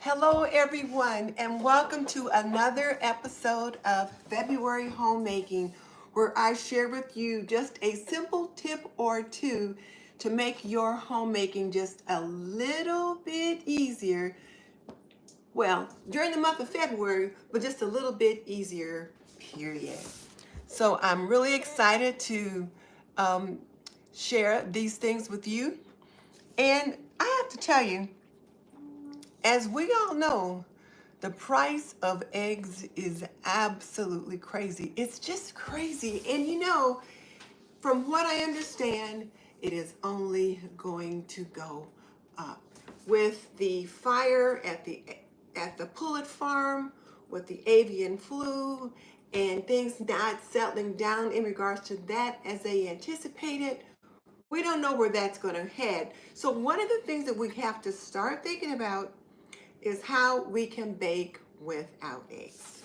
Hello, everyone, and welcome to another episode of February Homemaking, where I share with you just a simple tip or two to make your homemaking just a little bit easier. Well, during the month of February, but just a little bit easier, period. So I'm really excited to um, share these things with you. And I have to tell you, as we all know, the price of eggs is absolutely crazy. It's just crazy. And from what I understand, it is only going to go up. With the fire at the pullet farm, with the avian flu, and things not settling down in regards to that as they anticipated, we don't know where that's going to head. So one of the things that we have to start thinking about is how we can bake without eggs.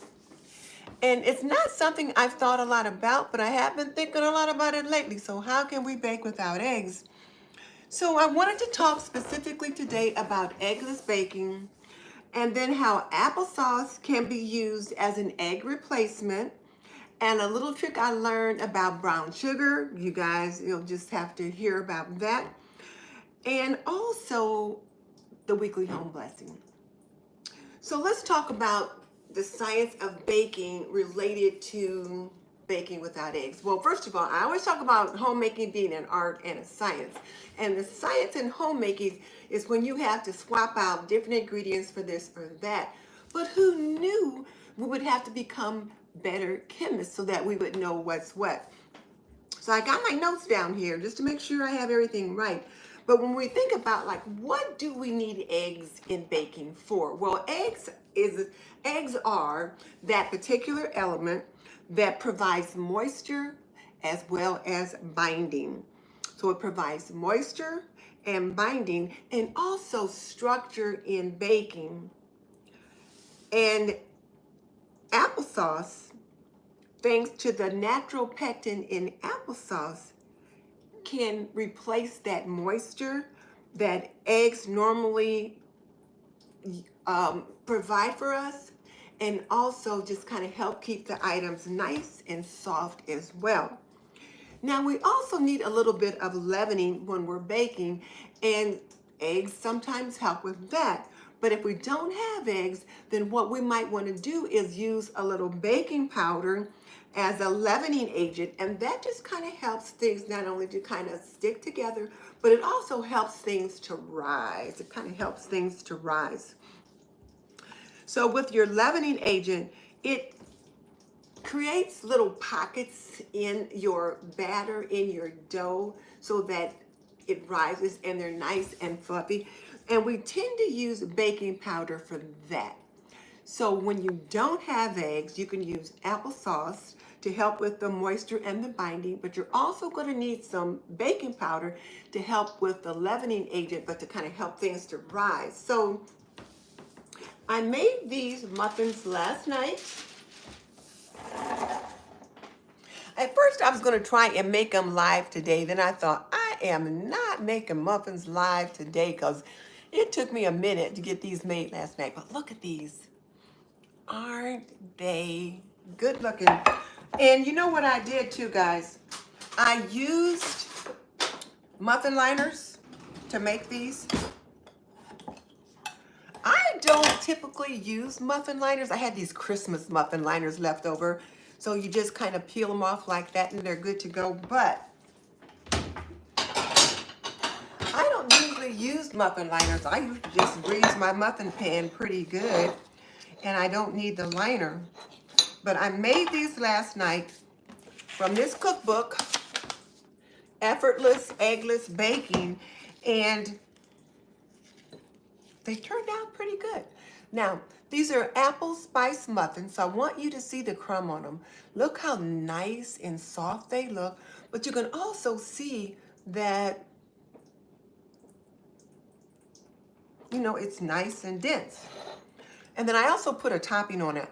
And it's not something I've thought a lot about, but I have been thinking a lot about it lately. So how can we bake without eggs? So I wanted to talk specifically today about eggless baking, and then how applesauce can be used as an egg replacement, and a little trick I learned about brown sugar. You guys, you'll just have to hear about that. And also the weekly home blessing. So let's talk about the science of baking related to baking without eggs. Well, first of all, I always talk about homemaking being an art and a science. And the science in homemaking is when you have to swap out different ingredients for this or that. But who knew we would have to become better chemists so that we would know what's what? So I got my notes down here just to make sure I have everything right. But when we think about what do we need eggs in baking for? Well, eggs are that particular element that provides moisture as well as binding. So it provides moisture and binding and also structure in baking. And applesauce, thanks to the natural pectin in applesauce, can replace that moisture that eggs normally provide for us, and also just kind of help keep the items nice and soft as well. Now we also need a little bit of leavening when we're baking, and eggs sometimes help with that. But if we don't have eggs, then what we might want to do is use a little baking powder as a leavening agent, and that just kind of helps things not only to kind of stick together, but it also helps things to rise. It kind of helps things to rise. So with your leavening agent, it creates little pockets in your batter, in your dough, so that it rises and they're nice and fluffy. And we tend to use baking powder for that. So when you don't have eggs, you can use applesauce to help with the moisture and the binding, but you're also going to need some baking powder to help with the leavening agent, but to kind of help things to rise. So I made these muffins last night. At first I was going to try and make them live today. Then I thought, I am not making muffins live today because it took me a minute to get these made last night. But look at these. Aren't they good looking? And you know what I did too, guys? I used muffin liners to make these. I don't typically use muffin liners. I had these Christmas muffin liners left over. So you just kind of peel them off like that and they're good to go. But I don't usually use muffin liners. I usually just grease my muffin pan pretty good. And I don't need the liner. But I made these last night from this cookbook, Effortless Eggless Baking, and they turned out pretty good. Now, these are apple spice muffins, so I want you to see the crumb on them. Look how nice and soft they look, but you can also see that, it's nice and dense. And then I also put a topping on it.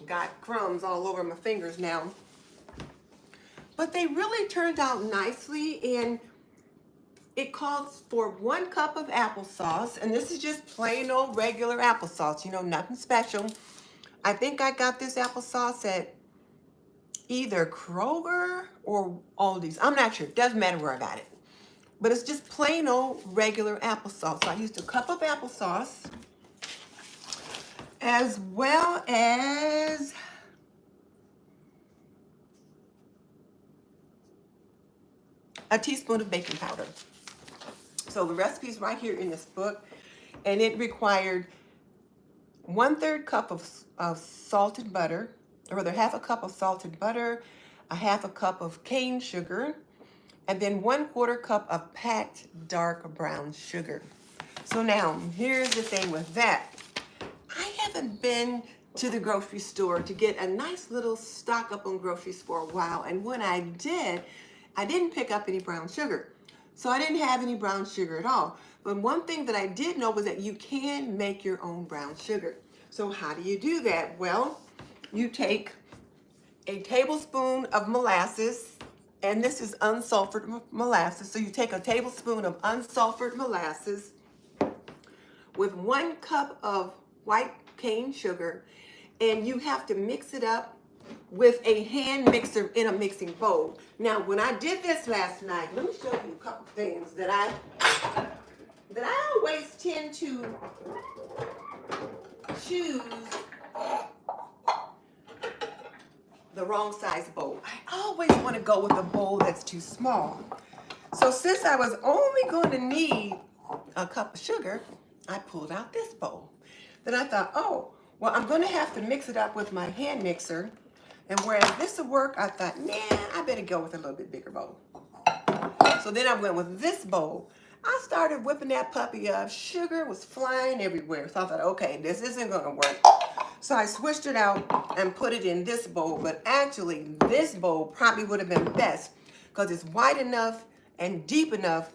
Got crumbs all over my fingers now. But they really turned out nicely, and it calls for 1 cup of applesauce, and this is just plain old regular applesauce, you know, nothing special. I think I got this applesauce at either Kroger or Aldi's. I'm not sure. Doesn't matter where I got it. But it's just plain old regular applesauce. So I used a cup of applesauce as well as a teaspoon of baking powder. So the recipe is right here in this book, and it required 1/3 cup of salted butter, or rather 1/2 cup of salted butter, a 1/2 cup of cane sugar, and then 1/4 cup of packed dark brown sugar. So now, here's the thing with that. I haven't been to the grocery store to get a nice little stock up on groceries for a while, and when I did, I didn't pick up any brown sugar. So I didn't have any brown sugar at all. But one thing that I did know was that you can make your own brown sugar. So how do you do that? Well, you take a tablespoon of molasses, and this is unsulfured molasses. So you take a tablespoon of unsulfured molasses with 1 cup of white cane sugar, and you have to mix it up with a hand mixer in a mixing bowl. Now, when I did this last night, let me show you a couple things that I always tend to choose the wrong size bowl. I always want to go with a bowl that's too small. So since I was only going to need a cup of sugar, I pulled out this bowl. Then I thought, oh, well, I'm going to have to mix it up with my hand mixer. And whereas this would work, I thought, nah, I better go with a little bit bigger bowl. So then I went with this bowl. I started whipping that puppy up. Sugar was flying everywhere. So I thought, okay, this isn't going to work. So I switched it out and put it in this bowl. But actually, this bowl probably would have been best because it's wide enough and deep enough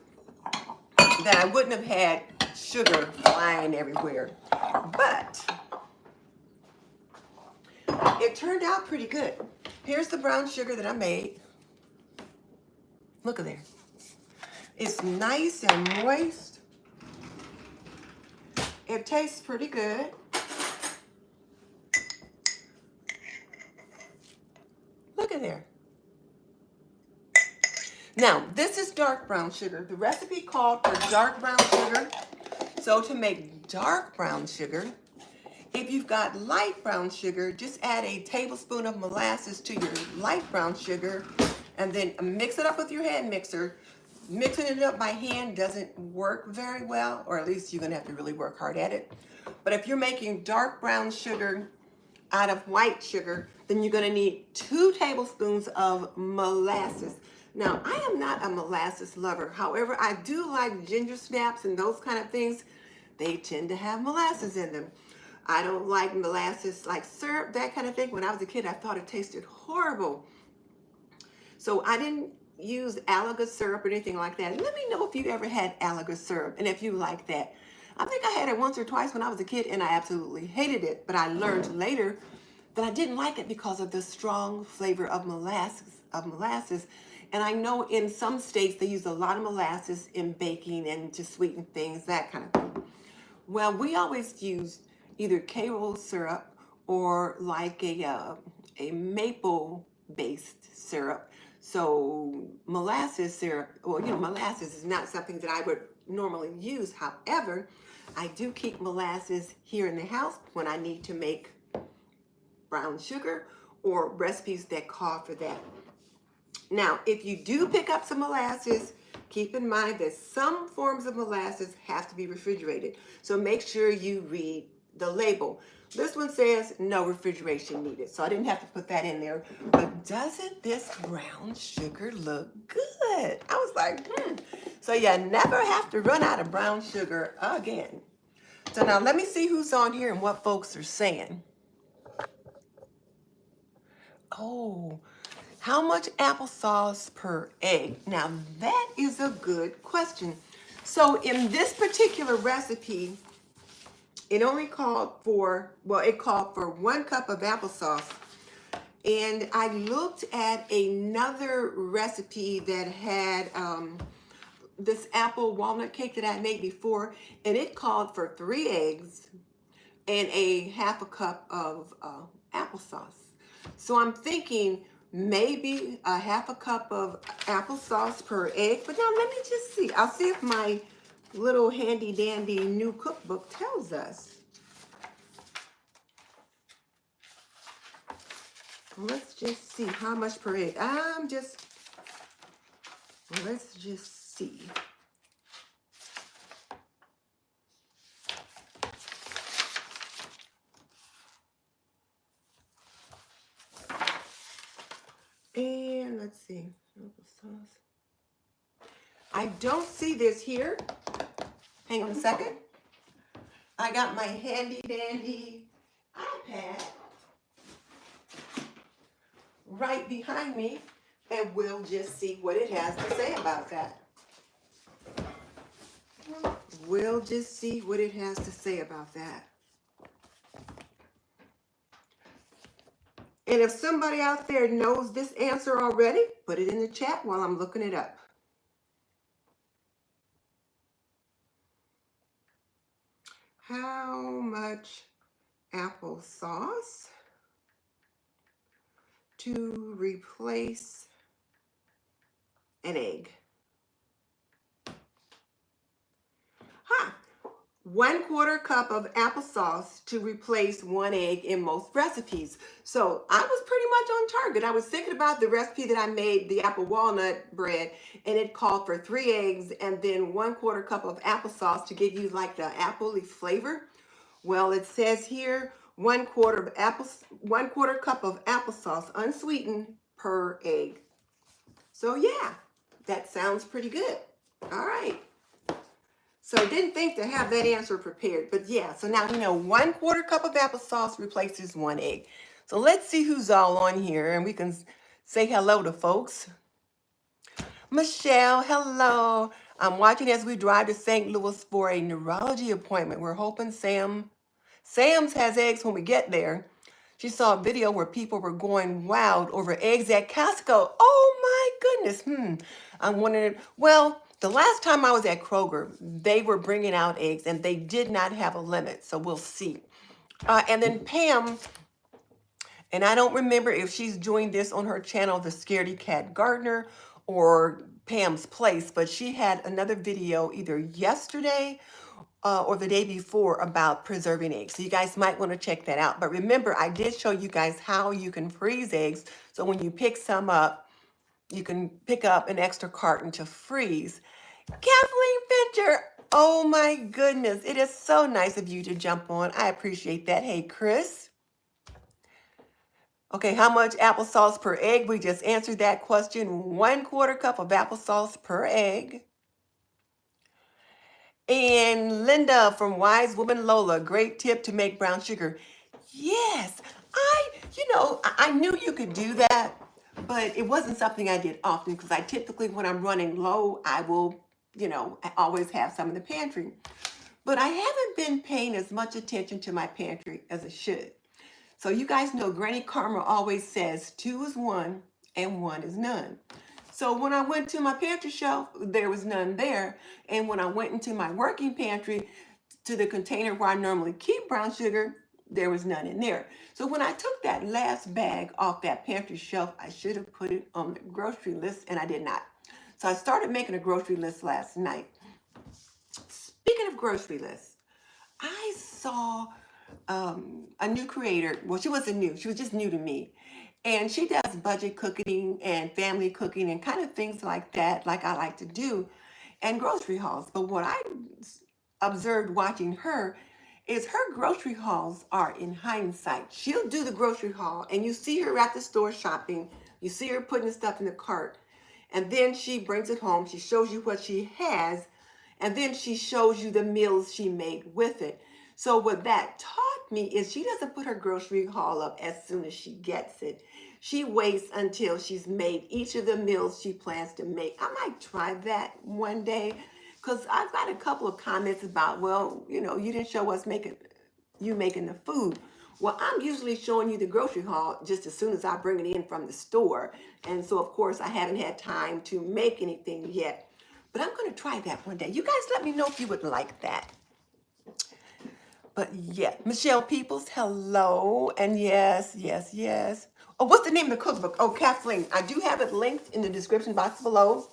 that I wouldn't have had sugar flying everywhere. But it turned out pretty good. Here's the brown sugar that I made. Look at there. It's nice and moist. It tastes pretty good. Look at there. Now, this is dark brown sugar. The recipe called for dark brown sugar. So to make dark brown sugar, if you've got light brown sugar, just add a tablespoon of molasses to your light brown sugar and then mix it up with your hand mixer. Mixing it up by hand doesn't work very well, or at least you're going to have to really work hard at it. But if you're making dark brown sugar out of white sugar, then you're going to need 2 tablespoons of molasses. Now, I am not a molasses lover. However, I do like ginger snaps and those kind of things. They tend to have molasses in them. I don't like molasses like syrup, that kind of thing. When I was a kid, I thought it tasted horrible. So I didn't use Eggless syrup or anything like that. Let me know if you ever had Eggless syrup and if you like that. I think I had it once or twice when I was a kid and I absolutely hated it. But I learned later that I didn't like it because of the strong flavor of molasses. And I know in some states they use a lot of molasses in baking and to sweeten things, that kind of thing. Well, we always used either Karo syrup or like a maple-based syrup. So molasses syrup, well, you know, molasses is not something that I would normally use. However, I do keep molasses here in the house when I need to make brown sugar or recipes that call for that. Now, if you do pick up some molasses, keep in mind that some forms of molasses have to be refrigerated. So make sure you read the label. This one says no refrigeration needed, so I didn't have to put that in there. But doesn't this brown sugar look good? I was like, So you never have to run out of brown sugar again. So now let me see who's on here and what folks are saying. Oh, how much applesauce per egg? Now that is a good question. So in this particular recipe, it only called for, well, it called for 1 cup of applesauce. And I looked at another recipe that had this apple walnut cake that I made before, and it called for 3 eggs and a half a cup of applesauce. So I'm thinking maybe a half a cup of applesauce per egg. But now let me just see. I'll see if my little handy dandy new cookbook tells us. Let's just see how much per egg. Let's just see. And let's see. Applesauce. I don't see this here. Hang on a second. I got my handy dandy iPad right behind me, and we'll just see what it has to say about that. We'll just see what it has to say about that. And if somebody out there knows this answer already, put it in the chat while I'm looking it up. How much applesauce to replace an egg? Huh. 1/4 cup of applesauce to replace 1 egg in most recipes. So I was pretty much on target. I was thinking about the recipe that I made, the apple walnut bread, and it called for 3 eggs and then 1/4 cup of applesauce to give you like the appley flavor. Well, it says here 1/4 cup of applesauce unsweetened per egg. So yeah, that sounds pretty good. All right. So I didn't think to have that answer prepared, but yeah, so now we know 1/4 cup of applesauce replaces 1 egg. So let's see who's all on here, and we can say hello to folks. Michelle, hello. I'm watching as we drive to St. Louis for a neurology appointment. We're hoping Sam's has eggs when we get there. She saw a video where people were going wild over eggs at Costco. Oh my goodness. I'm wondering, well, the last time I was at Kroger, they were bringing out eggs and they did not have a limit. So we'll see. And then Pam, and I don't remember if she's doing this on her channel, The Scaredy Cat Gardener, or Pam's Place, but she had another video either yesterday or the day before about preserving eggs. So you guys might want to check that out. But remember, I did show you guys how you can freeze eggs. So when you pick some up, you can pick up an extra carton to freeze. Kathleen Fincher, oh my goodness. It is so nice of you to jump on. I appreciate that. Hey, Chris. Okay, how much applesauce per egg? We just answered that question. 1/4 cup of applesauce per egg. And Linda from Wise Woman Lola, great tip to make brown sugar. Yes, I knew you could do that, but it wasn't something I did often because I typically, when I'm running low, I will, I always have some in the pantry. But I haven't been paying as much attention to my pantry as I should. So you guys know Granny Karma always says 2 is 1 and 1 is none. So when I went to my pantry shelf, there was none there. And when I went into my working pantry, to the container where I normally keep brown sugar, there was none in there. So when I took that last bag off that pantry shelf, I should have put it on the grocery list, and I did not. So I started making a grocery list last night. Speaking of grocery lists, I saw a new creator. Well, she wasn't new. She was just new to me. And she does budget cooking and family cooking and kind of things like that, like I like to do, and grocery hauls. But what I observed watching her is her grocery hauls are in hindsight. She'll do the grocery haul and you see her at the store shopping. You see her putting the stuff in the cart. And then she brings it home. She shows you what she has. And then she shows you the meals she made with it. So what that taught me is she doesn't put her grocery haul up as soon as she gets it. She waits until she's made each of the meals she plans to make. I might try that one day because I've got a couple of comments about, well, you didn't show us making the food. Well, I'm usually showing you the grocery haul just as soon as I bring it in from the store. And so, of course, I haven't had time to make anything yet. But I'm going to try that one day. You guys let me know if you would like that. But yeah, Michelle Peoples, hello. And yes, yes, yes. Oh, what's the name of the cookbook? Oh, Kathleen. I do have it linked in the description box below.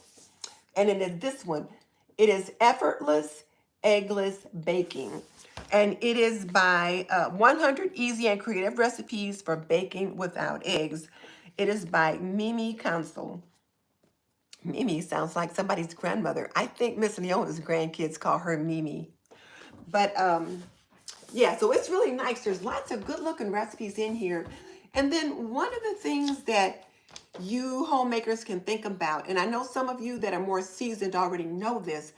And it is this one. It is Effortless Eggless Baking. And it is by 100 Easy and Creative Recipes for Baking Without Eggs. It is by Mimi Council. Mimi sounds like somebody's grandmother. I think Miss Leona's grandkids call her Mimi. But yeah, so it's really nice. There's lots of good looking recipes in here. And then one of the things that you homemakers can think about, and I know some of you that are more seasoned already know this,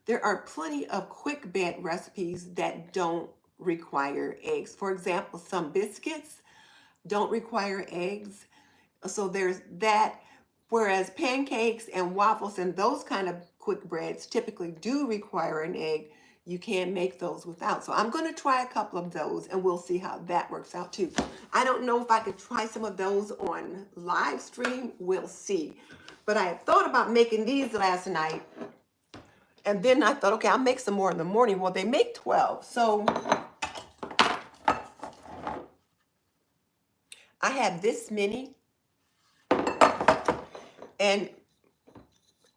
there are plenty of quick bed recipes that don't require eggs. For example, some biscuits don't require eggs. So there's that. Whereas pancakes and waffles and those kind of quick breads typically do require an egg. You can make those without. So I'm going to try a couple of those and we'll see how that works out too. I don't know if I could try some of those on live stream. We'll see. But I had thought about making these last night. And then I thought, okay, I'll make some more in the morning. Well, they make 12. So I have this many. And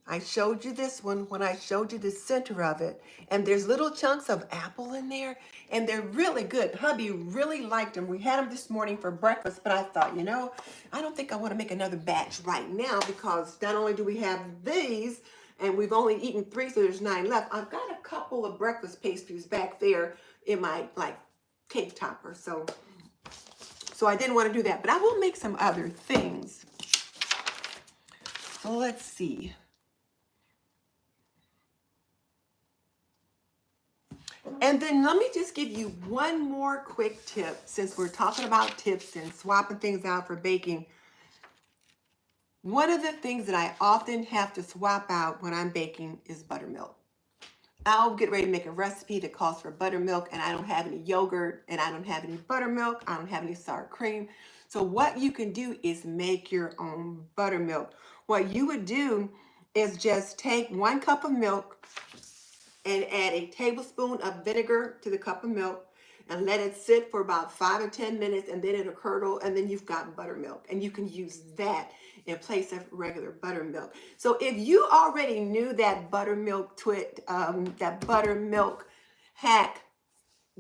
I showed you this one when I showed you the center of it. And there's little chunks of apple in there. And they're really good. Hubby really liked them. We had them this morning for breakfast. But I thought, you know, I don't think I want to make another batch right now. Because not only do we have these, and we've only eaten 3, so there's 9 left. I've got a couple of breakfast pastries back there in my, like, cake topper. So I didn't want to do that. But I will make some other things. So let's see. And then let me just give you one more quick tip since we're talking about tips and swapping things out for baking. One of the things that I often have to swap out when I'm baking is buttermilk. I'll get ready to make a recipe that calls for buttermilk and I don't have any yogurt and I don't have any buttermilk. I don't have any sour cream. So what you can do is make your own buttermilk. What you would do is just take 1 cup of milk and add a tablespoon of vinegar to the cup of milk and let it sit for about 5 or 10 minutes and then it'll curdle and then you've got buttermilk and you can use that in place of regular buttermilk. So if you already knew that buttermilk hack,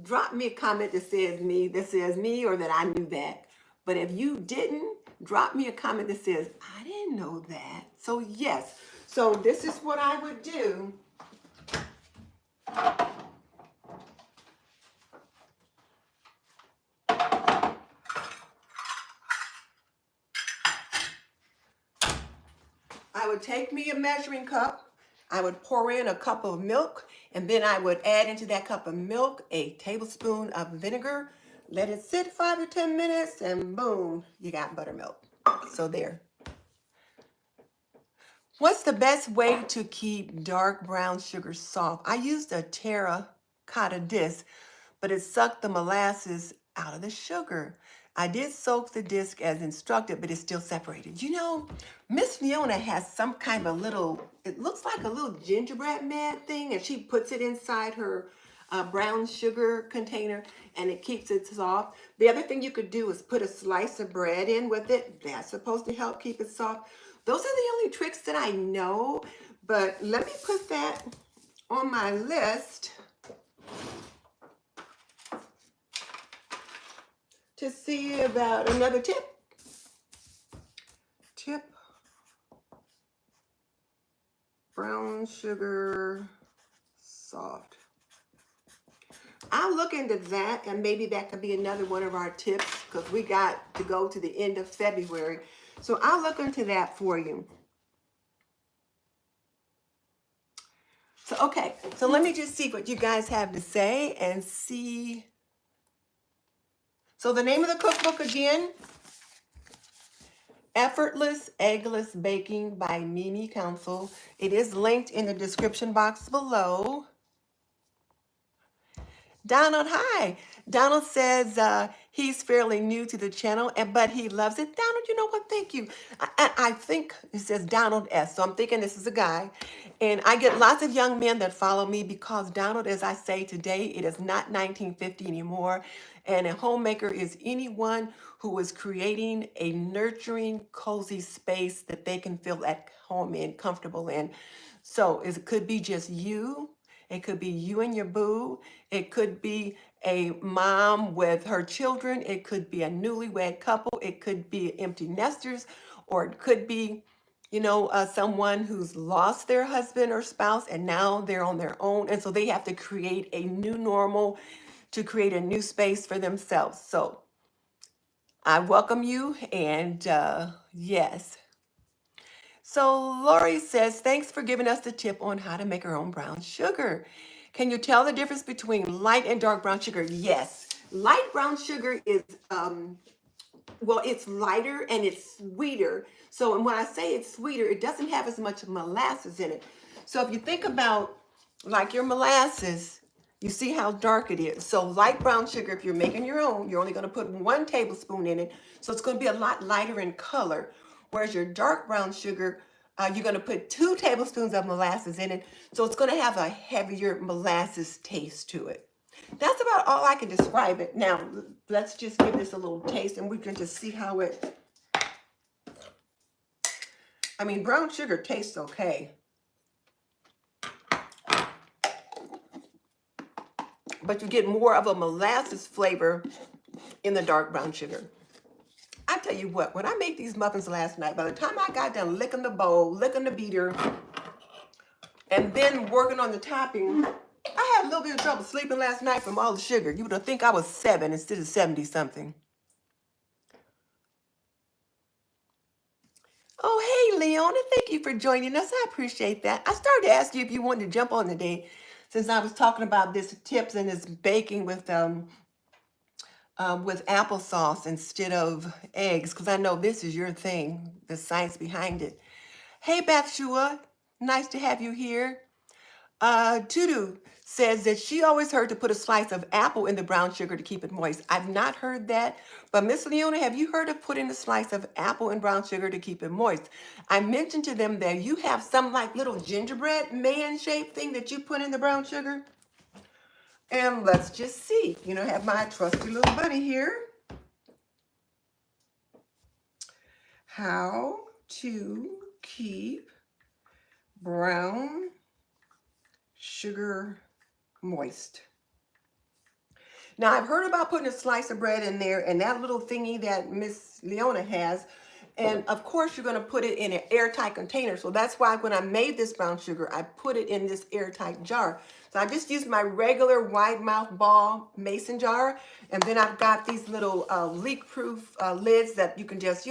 drop me a comment that says me or that I knew that. But if you didn't, drop me a comment that says, I didn't know that. So yes, so this is what I would do. I would take me a measuring cup, I would pour in a cup of milk, and then I would add into that cup of milk a tablespoon of vinegar, let it sit 5 or 10 minutes, and boom, you got buttermilk. So there. What's the best way to keep dark brown sugar soft? I used a terracotta disc, but it sucked the molasses out of the sugar. I did soak the disc as instructed, but it's still separated. You know, Miss Fiona has some kind of a little, it looks like a little gingerbread man thing, and she puts it inside her brown sugar container, and it keeps it soft. The other thing you could do is put a slice of bread in with it. That's supposed to help keep it soft. Those are the only tricks that I know, but let me put that on my list to see about another tip. Brown sugar soft. I'll look into that, and maybe that could be another one of our tips because we got to go to the end of February. So I'll look into that for you. So, okay, so let me just see what you guys have to say and see. So the name of the cookbook again, Effortless Eggless Baking by Mimi Council. It is linked in the description box below. Donald, hi. Donald says He's fairly new to the channel, but he loves it. Donald, you know what? Thank you. I think it says Donald S. So I'm thinking this is a guy. And I get lots of young men that follow me because Donald, as I say today, it is not 1950 anymore. And a homemaker is anyone who is creating a nurturing, cozy space that they can feel at home and comfortable in. So it could be just you. It could be you and your boo. It could be a mom with her children. It could be a newlywed couple. It could be empty nesters, or it could be, someone who's lost their husband or spouse and now they're on their own. And so they have to create a new normal to create a new space for themselves. So I welcome you. And yes. So Lori says, thanks for giving us the tip on how to make our own brown sugar. Can you tell the difference between light and dark brown sugar? Yes. Light brown sugar is, it's lighter and it's sweeter. So and when I say it's sweeter, it doesn't have as much molasses in it. So if you think about like your molasses, you see how dark it is. So light brown sugar, if you're making your own, you're only going to put 1 tablespoon in it. So it's going to be a lot lighter in color. Whereas your dark brown sugar, you're going to put 2 tablespoons of molasses in it. So it's going to have a heavier molasses taste to it. That's about all I can describe it. Now, let's just give this a little taste and we can just see how it, brown sugar tastes okay. But you get more of a molasses flavor in the dark brown sugar. I tell you what, when I made these muffins last night, by the time I got done licking the bowl, licking the beater, and then working on the topping, I had a little bit of trouble sleeping last night from all the sugar. You would think I was 7 instead of 70 something. Oh, hey, Leona, thank you for joining us. I appreciate that. I started to ask you if you wanted to jump on today since I was talking about this tips and this baking with applesauce instead of eggs, because I know this is your thing, the science behind it. Hey, Bathshua, nice to have you here. Tudu says that she always heard to put a slice of apple in the brown sugar to keep it moist. I've not heard that, but Miss Leona, have you heard of putting a slice of apple in brown sugar to keep it moist? I mentioned to them that you have some like little gingerbread man-shaped thing that you put in the brown sugar. And let's just see. Have my trusty little buddy here. How to keep brown sugar moist. Now, I've heard about putting a slice of bread in there and that little thingy that Miss Leona has. And of course, you're going to put it in an airtight container. So that's why when I made this brown sugar, I put it in this airtight jar. So I just used my regular wide mouth ball mason jar. And then I've got these little leak-proof lids that you can just,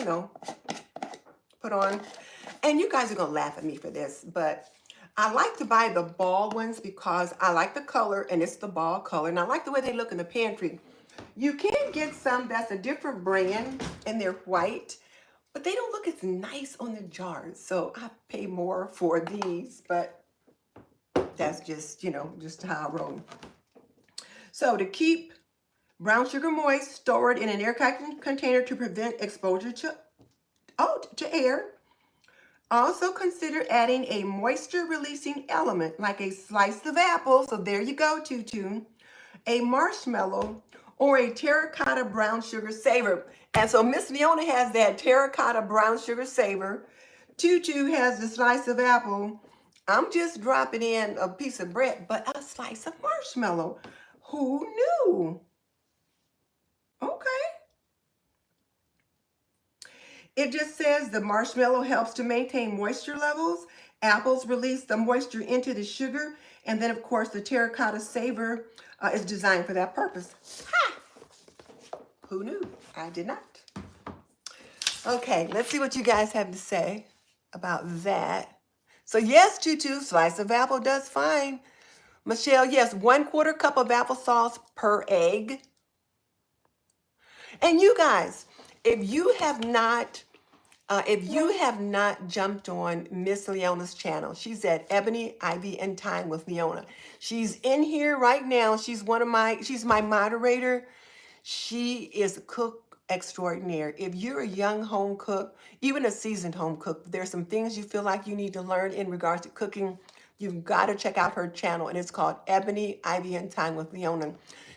put on. And you guys are going to laugh at me for this, but I like to buy the ball ones because I like the color and it's the ball color. And I like the way they look in the pantry. You can get some that's a different brand and they're white, but they don't look as nice on the jars. So I pay more for these, but that's just, just how I roll. So to keep brown sugar moist, store it in an airtight container to prevent exposure to air. Also consider adding a moisture-releasing element like a slice of apple, so there you go, Tutu, a marshmallow, or a terracotta brown sugar saver. And so Miss Leona has that terracotta brown sugar saver. Tutu has the slice of apple. I'm just dropping in a piece of bread, but a slice of marshmallow. Who knew? Okay. It just says the marshmallow helps to maintain moisture levels. Apples release the moisture into the sugar. And then, of course, the terracotta saver is designed for that purpose. Ha! Who knew? I did not. Okay, let's see what you guys have to say about that. So, yes, Tutu, slice of apple does fine. Michelle, yes, 1/4 cup of applesauce per egg. And you guys, if you have not jumped on Miss Leona's channel, she's at Ebony, Ivy, and Time with Leona. She's in here right now. She's my moderator. She is a cook extraordinaire. If you're a young home cook, even a seasoned home cook, there's some things you feel like you need to learn in regards to cooking. You've got to check out her channel, and it's called Ebony, Ivy, and Time with Leona.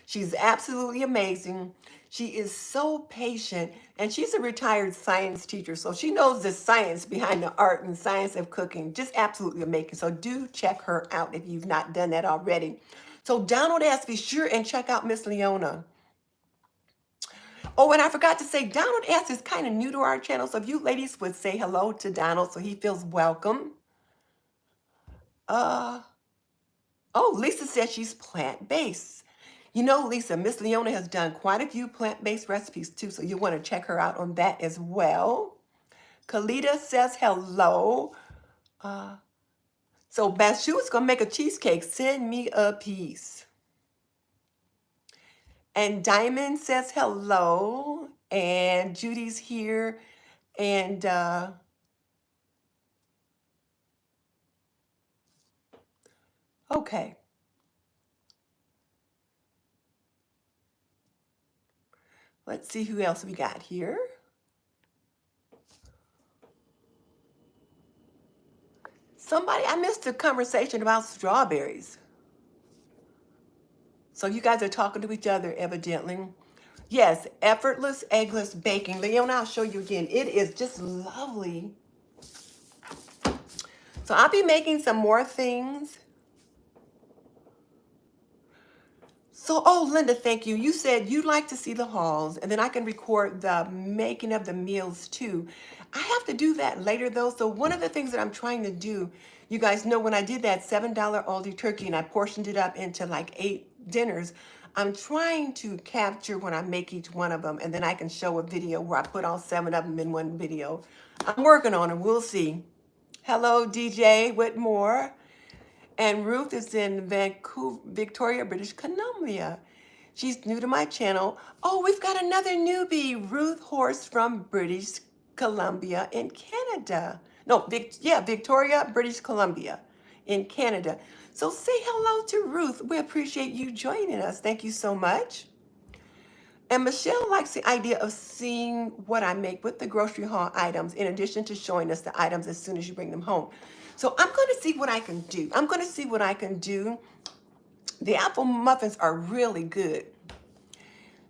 She's absolutely amazing. She is so patient, and she's a retired science teacher, so she knows the science behind the art and science of cooking. Just absolutely amazing. So do check her out if you've not done that already. So download S, be sure and check out Miss Leona. Oh, and I forgot to say, Donald S. is kind of new to our channel, so if you ladies would say hello to Donald so he feels welcome. Uh, oh, Lisa says she's plant-based. You know, Lisa, Miss Leona has done quite a few plant-based recipes too, so you want to check her out on that as well. Kalita says hello. So Bashu is going to make a cheesecake. Send me a piece. And Diamond says hello. And Judy's here. And okay. Let's see who else we got here. I missed a conversation about strawberries. So you guys are talking to each other, evidently. Yes, effortless eggless baking. Leona, I'll show you again. It is just lovely. So I'll be making some more things. So, oh, Linda, thank you. You said you'd like to see the hauls, and then I can record the making of the meals too. I have to do that later though. So one of the things that I'm trying to do, you guys know when I did that $7 Aldi turkey and I portioned it up into like 8 dinners, I'm trying to capture when I make each one of them, and then I can show a video where I put all 7 of them in one video. I'm working on it. We'll see. Hello, DJ Whitmore. And Ruth is in Vancouver, Victoria, British Columbia. She's new to my channel. Oh, we've got another newbie, Ruth Horst from British Columbia in Canada. No, Victoria, British Columbia in Canada. So say hello to Ruth. We appreciate you joining us. Thank you so much. And Michelle likes the idea of seeing what I make with the grocery haul items in addition to showing us the items as soon as you bring them home. So I'm going to see what I can do. I'm going to see what I can do. The apple muffins are really good.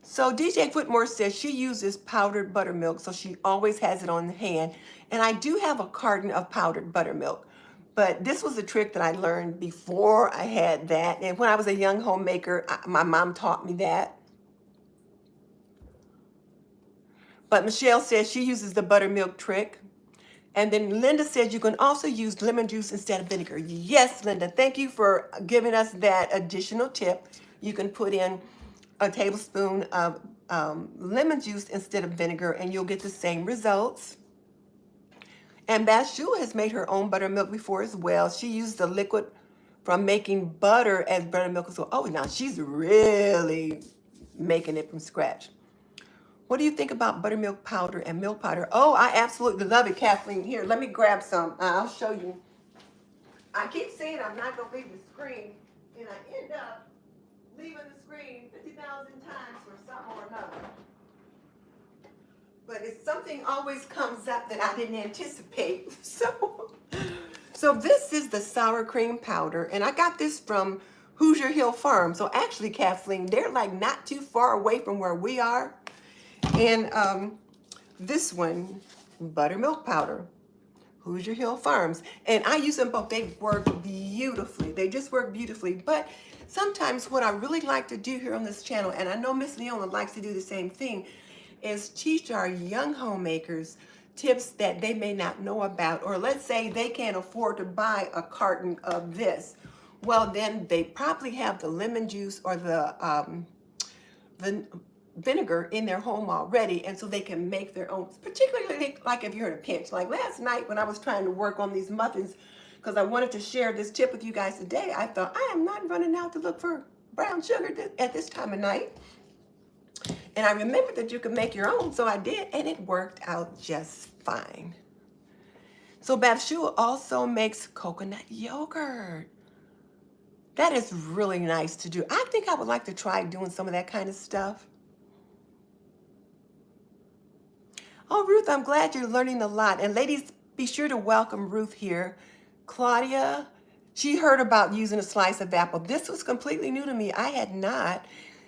So DJ Whitmore says she uses powdered buttermilk, so she always has it on hand. And I do have a carton of powdered buttermilk. But this was a trick that I learned before I had that. And when I was a young homemaker, my mom taught me that. But Michelle says she uses the buttermilk trick. And then Linda says you can also use lemon juice instead of vinegar. Yes, Linda, thank you for giving us that additional tip. You can put in a tablespoon of lemon juice instead of vinegar, and you'll get the same results. And Bashu has made her own buttermilk before as well. She used the liquid from making butter as buttermilk as well. Oh, now she's really making it from scratch. What do you think about buttermilk powder and milk powder? Oh, I absolutely love it, Kathleen. Here, let me grab some. I'll show you. I keep saying I'm not going to leave the screen, and I end up leaving the screen 50,000 times for something or another. But it's something always comes up that I didn't anticipate. So this is the sour cream powder, and I got this from Hoosier Hill Farm. So actually, Kathleen, they're like not too far away from where we are. And this one, buttermilk powder, Hoosier Hill Farms. And I use them both. They work beautifully. They just work beautifully. But sometimes what I really like to do here on this channel, and I know Miss Leona likes to do the same thing, is teach our young homemakers tips that they may not know about. Or let's say they can't afford to buy a carton of this. Well, then they probably have the lemon juice or the vinegar in their home already, and so they can make their own, particularly like if you're in a pinch. Like last night when I was trying to work on these muffins, because I wanted to share this tip with you guys today, I thought I am not running out to look for brown sugar at this time of night. And I remembered that you could make your own, so I did, and it worked out just fine. So Bathsheba also makes coconut yogurt. That is really nice to do. I think I would like to try doing some of that kind of stuff. Oh, Ruth, I'm glad you're learning a lot. And ladies, be sure to welcome Ruth here. Claudia, she heard about using a slice of apple. This was completely new to me. I had not.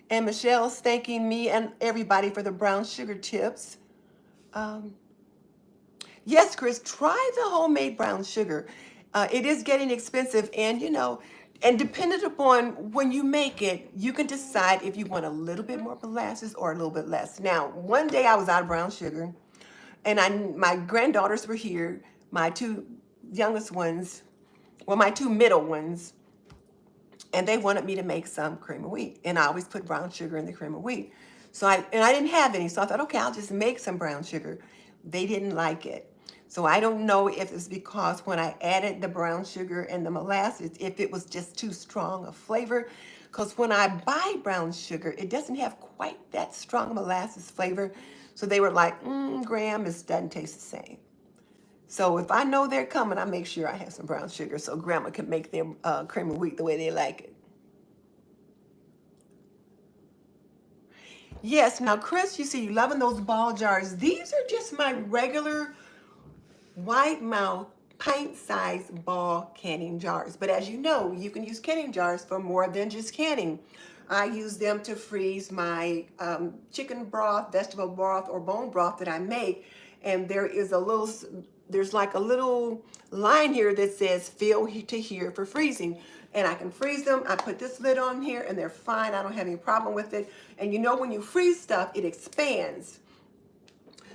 And Michelle's thanking me and everybody for the brown sugar tips. Um, yes, Chris, try the homemade brown sugar. It is getting expensive, and and dependent upon when you make it, you can decide if you want a little bit more molasses or a little bit less. Now, one day I was out of brown sugar, and my granddaughters were here, my two youngest ones, well, my two middle ones, and they wanted me to make some cream of wheat, and I always put brown sugar in the cream of wheat. So I didn't have any, so I thought, okay, I'll just make some brown sugar. They didn't like it. So I don't know if it's because when I added the brown sugar and the molasses, if it was just too strong a flavor. Because when I buy brown sugar, it doesn't have quite that strong molasses flavor. So they were like, Graham, it doesn't taste the same. So if I know they're coming, I make sure I have some brown sugar so Grandma can make their cream of wheat the way they like it. Yes, now Chris, you see you loving those ball jars. These are just my regular wide mouth pint-sized ball canning jars. But as you know, you can use canning jars for more than just canning. I use them to freeze my chicken broth, vegetable broth, or bone broth that I make. And there's like a little line here that says fill to here for freezing. And I can freeze them. I put this lid on here and they're fine. I don't have any problem with it. And when you freeze stuff, it expands.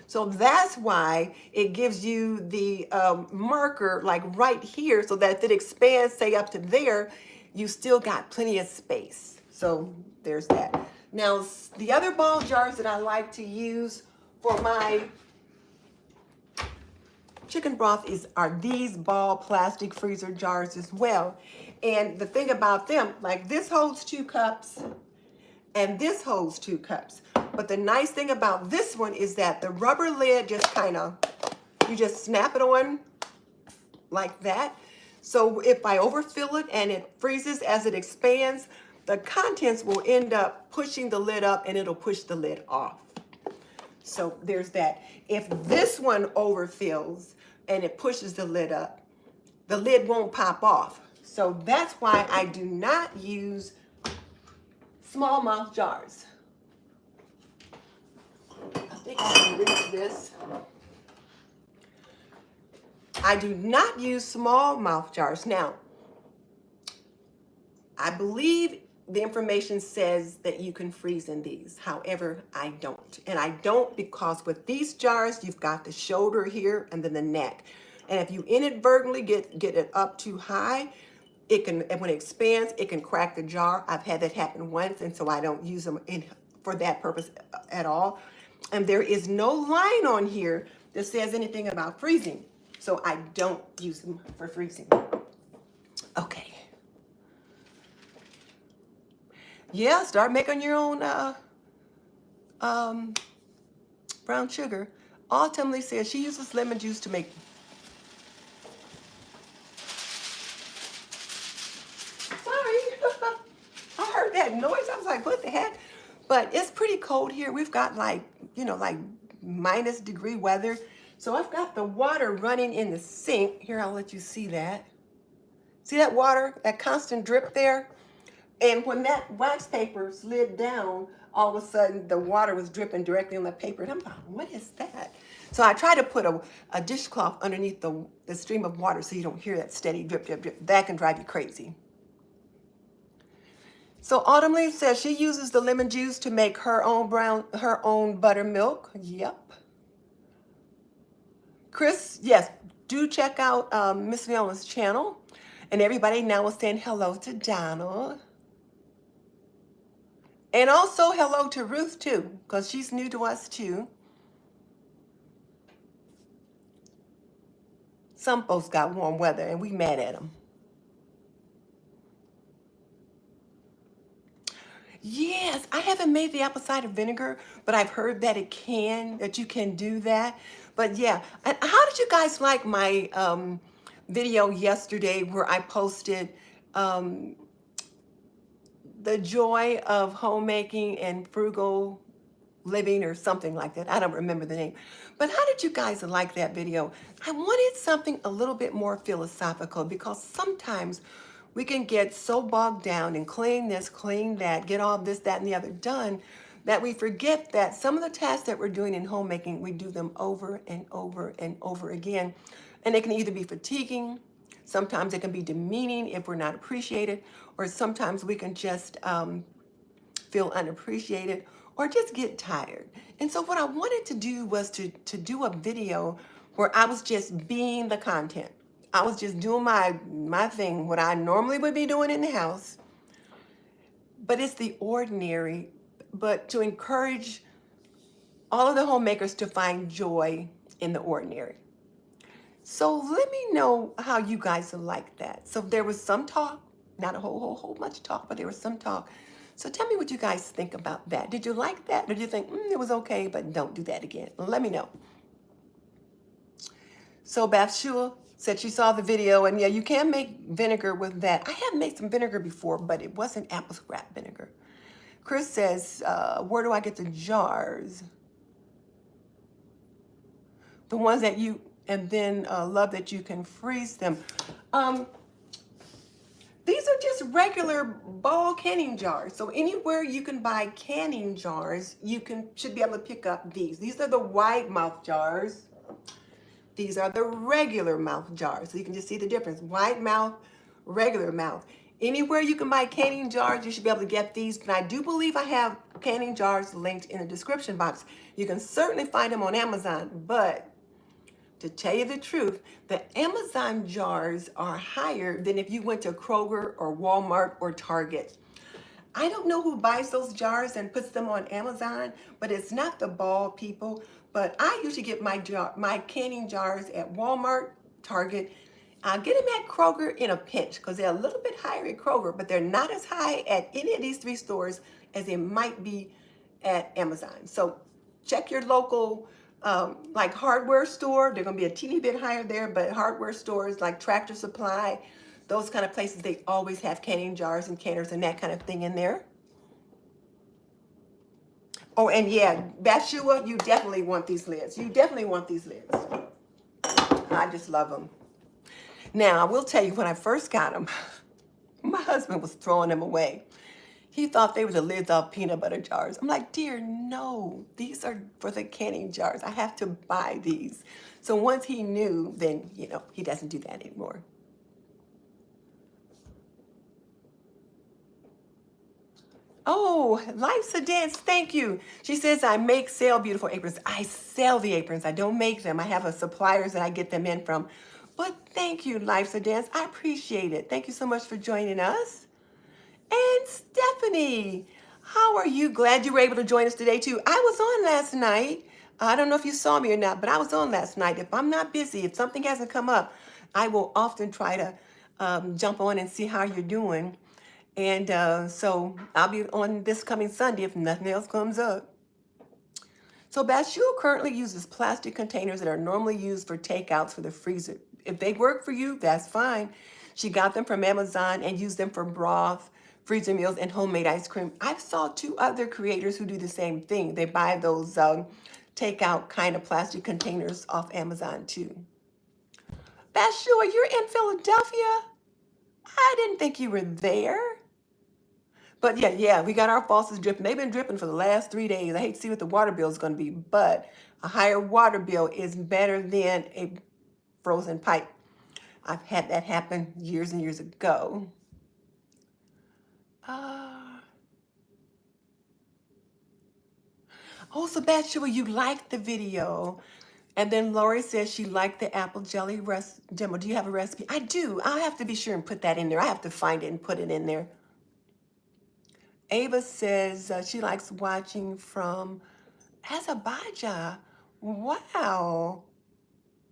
So that's why it gives you the marker like right here so that if it expands, say up to there, you still got plenty of space. So there's that. Now, the other ball jars that I like to use for my chicken broth are these ball plastic freezer jars as well. And the thing about them, like this holds 2 cups and this holds 2 cups. But the nice thing about this one is that the rubber lid just you just snap it on like that. So if I overfill it and it freezes as it expands, the contents will end up pushing the lid up and it'll push the lid off. So there's that. If this one overfills and it pushes the lid up, the lid won't pop off. So that's why I do not use small mouth jars. I think I can reach this. I do not use small mouth jars. Now, I believe the information says that you can freeze in these. However, I don't. And I don't because with these jars, you've got the shoulder here and then the neck. And if you inadvertently get it up too high, when it expands, it can crack the jar. I've had that happen once, and so I don't use them for that purpose at all. And there is no line on here that says anything about freezing. So I don't use them for freezing. Okay. Yeah, start making your own brown sugar. Ultimately says she uses lemon juice to make. Sorry, I heard that noise. I was like, what the heck? But it's pretty cold here. We've got like minus degree weather. So I've got the water running in the sink. Here, I'll let you see that. See that water, that constant drip there? And when that wax paper slid down, all of a sudden the water was dripping directly on the paper. And I'm like, what is that? So I try to put a dishcloth underneath the stream of water so you don't hear that steady drip, drip, drip. That can drive you crazy. So Autumn Lee says she uses the lemon juice to make her own buttermilk. Yep. Chris, yes, do check out Miss Viona's channel. And everybody now is saying hello to Donald. And also hello to Ruth too, because she's new to us too. Some folks got warm weather and we mad at them. Yes, I haven't made the apple cider vinegar, but I've heard that that you can do that. But yeah, and how did you guys like my video yesterday where I posted the joy of homemaking and frugal living or something like that. I don't remember the name. But how did you guys like that video? I wanted something a little bit more philosophical because sometimes we can get so bogged down and clean this, clean that, get all this, that, and the other done that we forget that some of the tasks that we're doing in homemaking, we do them over and over and over again. And it can either be fatiguing, sometimes it can be demeaning if we're not appreciated, or sometimes we can just feel unappreciated or just get tired. And so what I wanted to do was to do a video where I was just being the content. I was just doing my thing, what I normally would be doing in the house, but it's the ordinary, but to encourage all of the homemakers to find joy in the ordinary. So let me know how you guys like that. So there was some talk, not a whole much talk, but there was some talk. So tell me what you guys think about that. Did you like that? Or did you think, it was okay, but don't do that again? Let me know. So Bathsheba said she saw the video, and yeah, you can make vinegar with that. I have made some vinegar before, but it wasn't apple scrap vinegar. Chris says, where do I get the jars? The ones that you, and then love that you can freeze them. These are just regular ball canning jars. So anywhere you can buy canning jars, you should be able to pick up these. These are the wide mouth jars. These are the regular mouth jars. So you can just see the difference. Wide mouth, regular mouth. Anywhere you can buy canning jars, you should be able to get these. And I do believe I have canning jars linked in the description box. You can certainly find them on Amazon, but to tell you the truth, the Amazon jars are higher than if you went to Kroger or Walmart or Target. I don't know who buys those jars and puts them on Amazon, but it's not the ball people. But I usually get my canning jars at Walmart, Target. I'll get them at Kroger in a pinch because they're a little bit higher at Kroger, but they're not as high at any of these three stores as they might be at Amazon. So check your local like hardware store. They're going to be a teeny bit higher there, but hardware stores like Tractor Supply, those kind of places, they always have canning jars and canners and that kind of thing in there. Oh, and yeah, Bathsheba, you definitely want these lids. You definitely want these lids. I just love them. Now, I will tell you, when I first got them, my husband was throwing them away. He thought they were the lids off peanut butter jars. I'm like, dear, no, these are for the canning jars. I have to buy these. So once he knew, then, he doesn't do that anymore. Oh, Life's a Dance, thank you. She says, I sell beautiful aprons. I sell the aprons. I don't make them. I have a suppliers that I get them in from. But thank you, Life's a Dance. I appreciate it. Thank you so much for joining us. And Stephanie, how are you? Glad you were able to join us today, too. I was on last night. I don't know if you saw me or not, but I was on last night. If I'm not busy, if something hasn't come up, I will often try to jump on and see how you're doing. And so I'll be on this coming Sunday if nothing else comes up. So Bathsheba currently uses plastic containers that are normally used for takeouts for the freezer. If they work for you, that's fine. She got them from Amazon and used them for broth, freezer meals, and homemade ice cream. I saw 2 other creators who do the same thing. They buy those takeout kind of plastic containers off Amazon too. Bathsheba, you're in Philadelphia? I didn't think you were there. But yeah, we got our faucets dripping. They've been dripping for the last 3 days. I hate to see what the water bill is going to be, but a higher water bill is better than a frozen pipe. I've had that happen years and years ago. Oh, so Bathsheba, you liked the video. And then Lori says she liked the apple jelly demo. Do you have a recipe? I do. I'll have to be sure and put that in there. I have to find it and put it in there. Ava says she likes watching from Azerbaijan. Wow.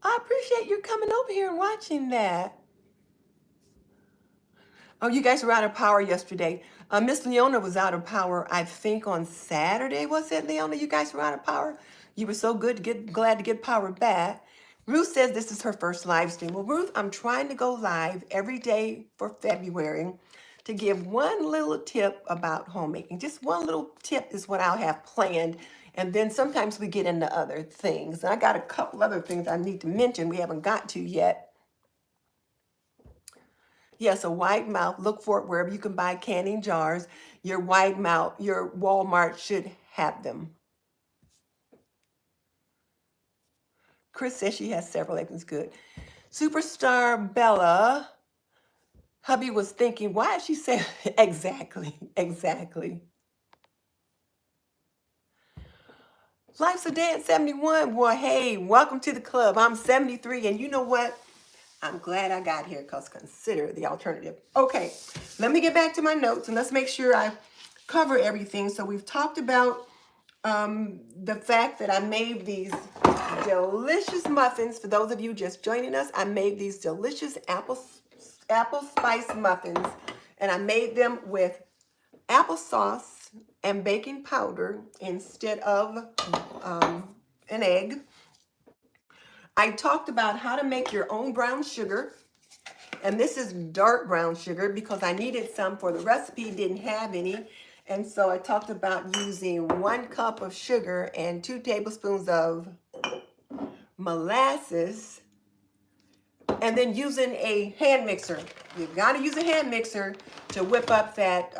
I appreciate you coming over here and watching that. Oh, you guys were out of power yesterday. Miss Leona was out of power, I think, on Saturday. Was it, Leona? You guys were out of power? You were so glad to get power back. Ruth says this is her first live stream. Well, Ruth, I'm trying to go live every day for February to give one little tip about homemaking. Just one little tip is what I'll have planned. And then sometimes we get into other things. I got a couple other things I need to mention we haven't got to yet. Yes, a wide mouth. Look for it wherever you can buy canning jars. Your wide mouth, your Walmart should have them. Chris says she has several. Everything's good. Superstar Bella. Hubby was thinking, why did she say exactly? Exactly. Life's a Day at 71. Well, hey, welcome to the club. I'm 73, and you know what? I'm glad I got here because consider the alternative. Okay, let me get back to my notes and let's make sure I cover everything. So we've talked about the fact that I made these delicious muffins. For those of you just joining us, I made these delicious apple spice muffins, and I made them with applesauce and baking powder instead of an egg. I talked about how to make your own brown sugar. And this is dark brown sugar because I needed some for the recipe, didn't have any. And so I talked about using 1 cup of sugar and 2 tablespoons of molasses, and then using a hand mixer. You've got to use a hand mixer to whip up that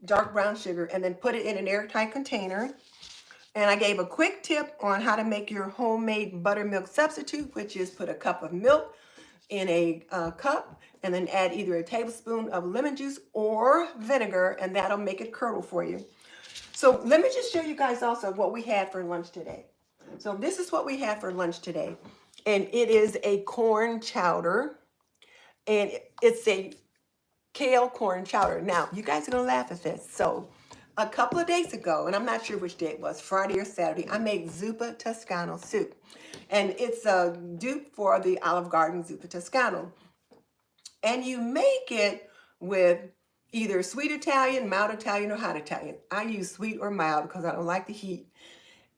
dark brown sugar and then put it in an airtight container. And I gave a quick tip on how to make your homemade buttermilk substitute, which is put a cup of milk in a cup and then add either a tablespoon of lemon juice or vinegar, and that'll make it curdle for you. So let me just show you guys also what we had for lunch today. So this is what we had for lunch today, and it is a corn chowder, and it's a kale corn chowder. Now, you guys are gonna laugh at this. So a couple of days ago, and I'm not sure which day it was, Friday or Saturday, I made zuppa toscano soup. And it's a dupe for the Olive Garden zuppa toscano. And you make it with either sweet Italian, mild Italian, or hot Italian. I use sweet or mild because I don't like the heat.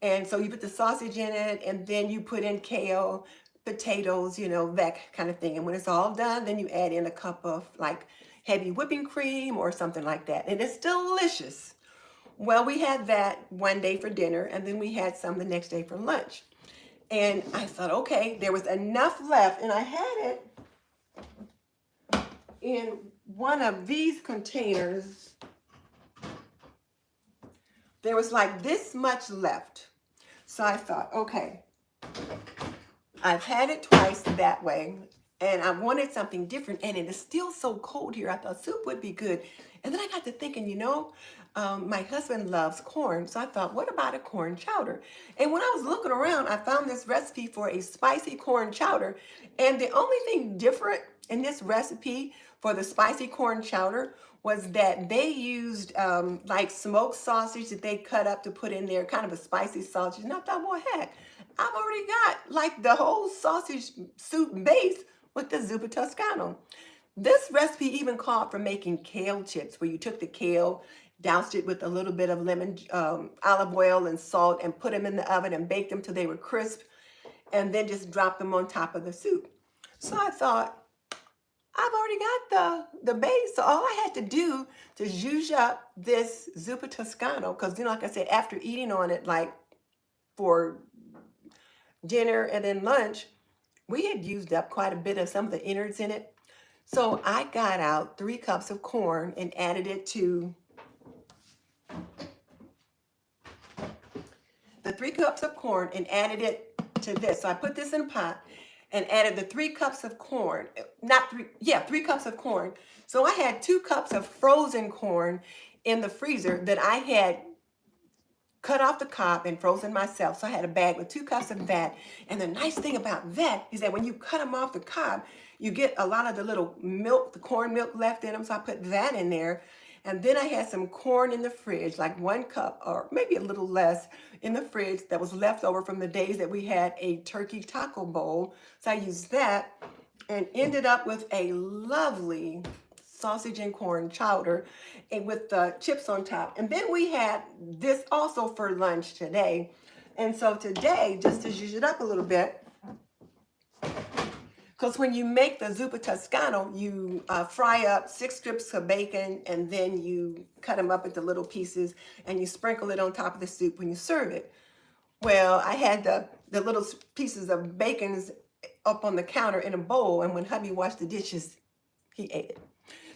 And so you put the sausage in it, and then you put in kale, potatoes, you know, that kind of thing. And when it's all done, then you add in a cup of like heavy whipping cream or something like that. And it's delicious. Well, we had that one day for dinner, and then we had some the next day for lunch. And I thought, okay, there was enough left, and I had it in one of these containers. There was like this much left. So I thought, okay, I've had it twice that way, and I wanted something different, and it is still so cold here. I thought soup would be good. And then I got to thinking, you know, my husband loves corn, so I thought, what about a corn chowder? And when I was looking around, I found this recipe for a spicy corn chowder, and the only thing different in this recipe for the spicy corn chowder was that they used like smoked sausage that they cut up to put in there, kind of a spicy sausage. And I thought, well, heck, I've already got like the whole sausage soup base with the zuppa toscano. This recipe even called for making kale chips, where you took the kale, doused it with a little bit of lemon, olive oil and salt, and put them in the oven and baked them till they were crisp, and then just dropped them on top of the soup. So I thought, I've already got the base, so all I had to do to zhuzh up this zuppa toscano, because, you know, like I said, after eating on it, like for dinner and then lunch, we had used up quite a bit of some of the innards in it. So I got out 3 cups of corn and added it to the 3 cups of corn and added it to this. So I put this in a pot and added the 3 cups of corn, 3 cups of corn. So I had 2 cups of frozen corn in the freezer that I had cut off the cob and frozen myself. So I had a bag with 2 cups of that. And the nice thing about that is that when you cut them off the cob, you get a lot of the little milk, the corn milk left in them. So I put that in there. And then I had some corn in the fridge, like 1 cup or maybe a little less in the fridge that was left over from the days that we had a turkey taco bowl. So I used that and ended up with a lovely sausage and corn chowder and with the chips on top. And then we had this also for lunch today. And so today, just to zhuzh it up a little bit, because when you make the zuppa toscano, you fry up 6 strips of bacon, and then you cut them up into little pieces, and you sprinkle it on top of the soup when you serve it. Well, I had the little pieces of bacon up on the counter in a bowl, and when hubby washed the dishes, he ate it.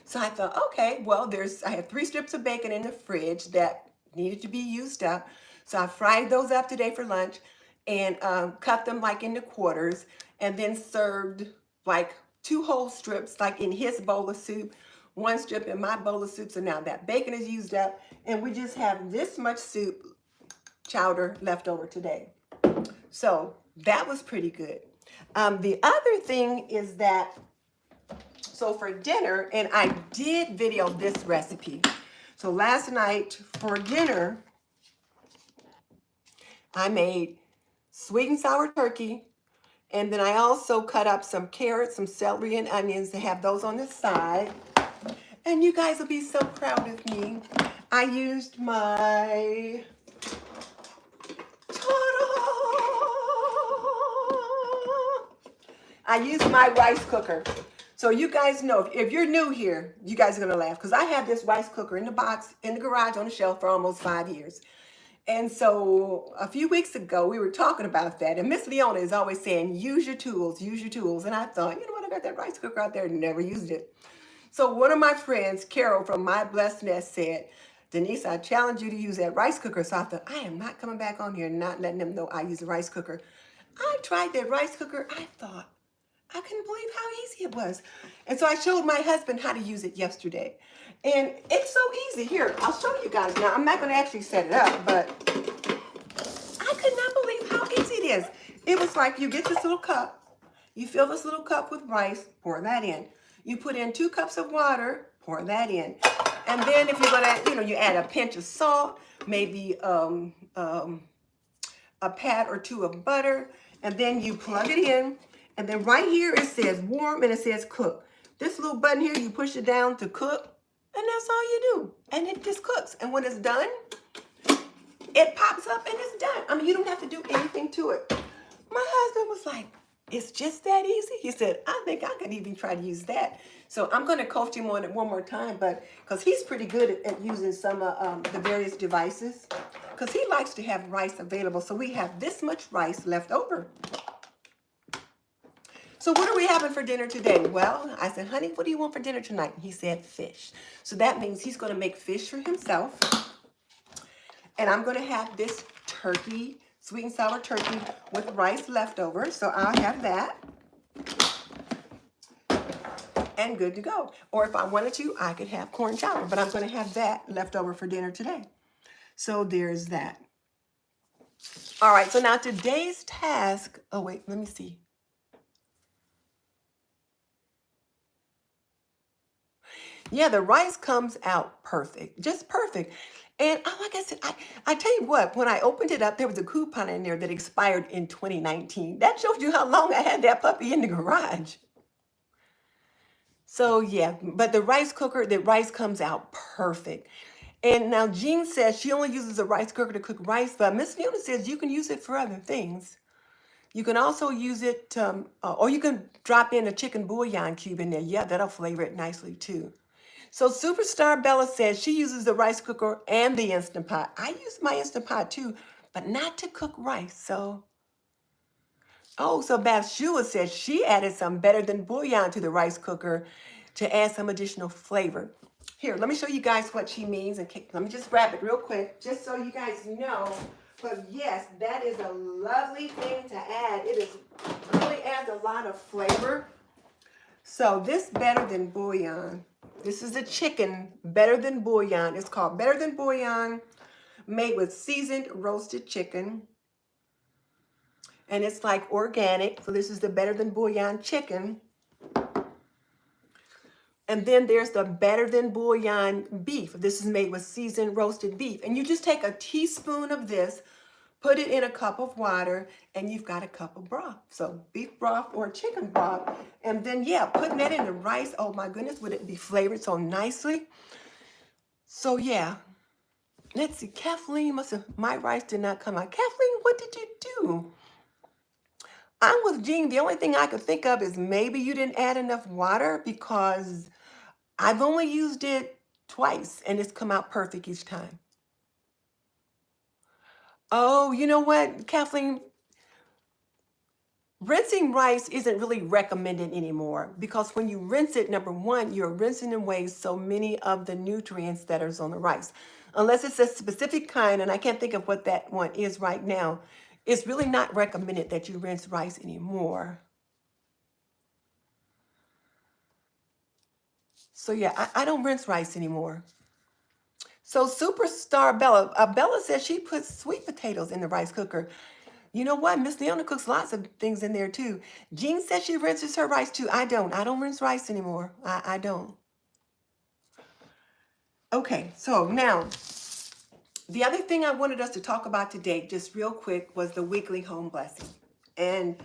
So I thought, okay, well, I had 3 strips of bacon in the fridge that needed to be used up. So I fried those up today for lunch and cut them like into quarters, and then served like 2 whole strips, like in his bowl of soup, 1 strip in my bowl of soup. So now that bacon is used up, and we just have this much soup chowder left over today. So that was pretty good. The other thing is that, so for dinner, and I did video this recipe. So last night for dinner, I made sweet and sour turkey. And then I also cut up some carrots, some celery, and onions to have those on the side. And you guys will be so proud of me. I used my rice cooker. So you guys know, if you're new here, you guys are gonna laugh, because I had this rice cooker in the box in the garage on the shelf for almost 5 years. And so a few weeks ago, we were talking about that, and Miss Leona is always saying, use your tools, use your tools. And I thought, you know what, I got that rice cooker out there and never used it. So one of my friends, Carol from My Blessed Nest, said, Denise, I challenge you to use that rice cooker. So I thought, I am not coming back on here and not letting them know I use a rice cooker. I tried that rice cooker. I thought, I couldn't believe how easy it was. And so I showed my husband how to use it yesterday. And it's so easy. Here, I'll show you guys now. I'm not going to actually set it up, but I could not believe how easy it is. It was like, you get this little cup. You fill this little cup with rice, pour that in. You put in 2 cups of water, pour that in. And then if you're going to, you add a pinch of salt, maybe a pat or 2 of butter, and then you plug it in. And then right here it says warm and it says cook. This little button here, you push it down to cook, and that's all you do. And it just cooks. And when it's done, it pops up and it's done. I mean, you don't have to do anything to it. My husband was like, it's just that easy. He said, I think I could even try to use that. So I'm going to coach him on it one more time, but because he's pretty good at using some of the various devices, because he likes to have rice available. So we have this much rice left over. So what are we having for dinner today? Well, I said, honey, what do you want for dinner tonight? And he said fish. So that means he's going to make fish for himself. And I'm going to have this turkey, sweet and sour turkey with rice left over. So I'll have that. And good to go. Or if I wanted to, I could have corn chowder. But I'm going to have that left over for dinner today. So there's that. All right, so now today's task. Oh, wait, let me see. Yeah, the rice comes out perfect, just perfect. And like I said, I tell you what, when I opened it up, there was a coupon in there that expired in 2019. That shows you how long I had that puppy in the garage. So yeah, but the rice comes out perfect. And now Jean says she only uses a rice cooker to cook rice, but Miss Fiona says you can use it for other things. You can also use it, or you can drop in a chicken bouillon cube in there. Yeah, that'll flavor it nicely too. So Superstar Bella says she uses the rice cooker and the Instant Pot. I use my Instant Pot too, but not to cook rice. So Bathshua says she added some better than bouillon to the rice cooker to add some additional flavor. Here, let me show you guys what she means. And let me just grab it real quick, just so you guys know. But yes, that is a lovely thing to add. It really adds a lot of flavor. So this better than bouillon. This is a chicken better than bouillon. It's called better than bouillon, made with seasoned roasted chicken. And it's like organic. So this is the better than bouillon chicken. And then there's the better than bouillon beef. This is made with seasoned roasted beef. And you just take a teaspoon of this, put it in a cup of water, and you've got a cup of broth. So beef broth or chicken broth. And then, yeah, putting that in the rice. Oh, my goodness, would it be flavored so nicely? So, yeah. Let's see. Kathleen my rice did not come out. Kathleen, what did you do? I'm with Jean. The only thing I could think of is maybe you didn't add enough water, because I've only used it twice, and it's come out perfect each time. Oh, you know what, Kathleen? Rinsing rice isn't really recommended anymore because when you rinse it, number one, you're rinsing away so many of the nutrients that are on the rice. Unless it's a specific kind, and I can't think of what that one is right now, it's really not recommended that you rinse rice anymore. So yeah, I don't rinse rice anymore. So superstar Bella, Bella says she puts sweet potatoes in the rice cooker. You know what? Miss Leona cooks lots of things in there too. Jean says she rinses her rice too. I don't. I don't rinse rice anymore. I don't. Okay, so now the other thing I wanted us to talk about today, just real quick, was the weekly home blessing. And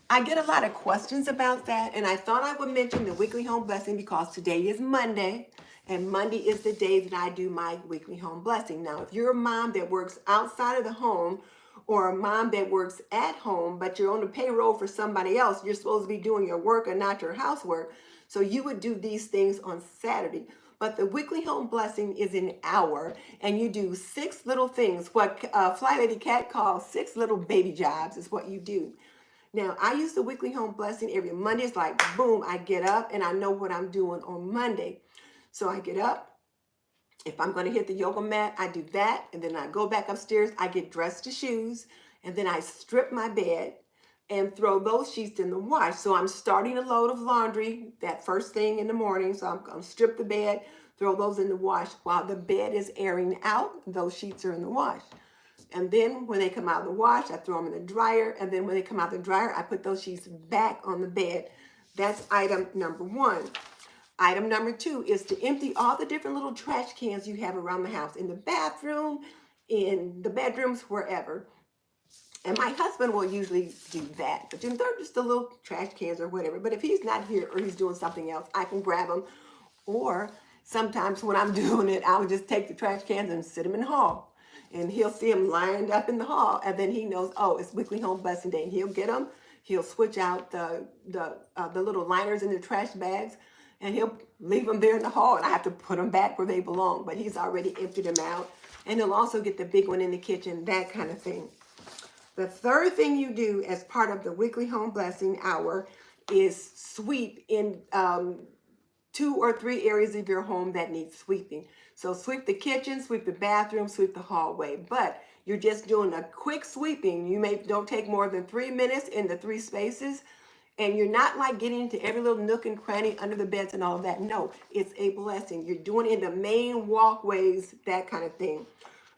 I get a lot of questions about that, and I thought I would mention the weekly home blessing because today is Monday, and Monday is the day that I do my weekly home blessing. Now, if you're a mom that works outside of the home or a mom that works at home, but you're on the payroll for somebody else, you're supposed to be doing your work and not your housework. So you would do these things on Saturday. But the weekly home blessing is an hour, and you do six little things. What Fly Lady Cat calls six little baby jobs is what you do. Now, I use the weekly home blessing every Monday. It's like, boom, I get up and I know what I'm doing on Monday. So I get up. If I'm going to hit the yoga mat, I do that. And then I go back upstairs. I get dressed to shoes. And then I strip my bed and throw those sheets in the wash. So I'm starting a load of laundry that first thing in the morning. So I'm going to strip the bed, throw those in the wash. While the bed is airing out, those sheets are in the wash. And then when they come out of the wash, I throw them in the dryer. And then when they come out of the dryer, I put those sheets back on the bed. That's item number one. Item number two is to empty all the different little trash cans you have around the house, in the bathroom, in the bedrooms, wherever. And my husband will usually do that. But you know, they're just the little trash cans or whatever. But if he's not here or he's doing something else, I can grab them. Or sometimes when I'm doing it, I'll just take the trash cans and sit them in the hall. And he'll see them lined up in the hall. And then he knows, oh, it's weekly home blessing day. And he'll get them. He'll switch out the little liners in the trash bags. And he'll leave them there in the hall. And I have to put them back where they belong. But he's already emptied them out. And he'll also get the big one in the kitchen, that kind of thing. The third thing you do as part of the weekly home blessing hour is sweep in 2 or 3 areas of your home that need sweeping. So sweep the kitchen, sweep the bathroom, sweep the hallway. But you're just doing a quick sweeping. Don't take more than 3 minutes in the 3 spaces. And you're not like getting into every little nook and cranny under the beds and all of that. No, it's a blessing. You're doing it in the main walkways, that kind of thing.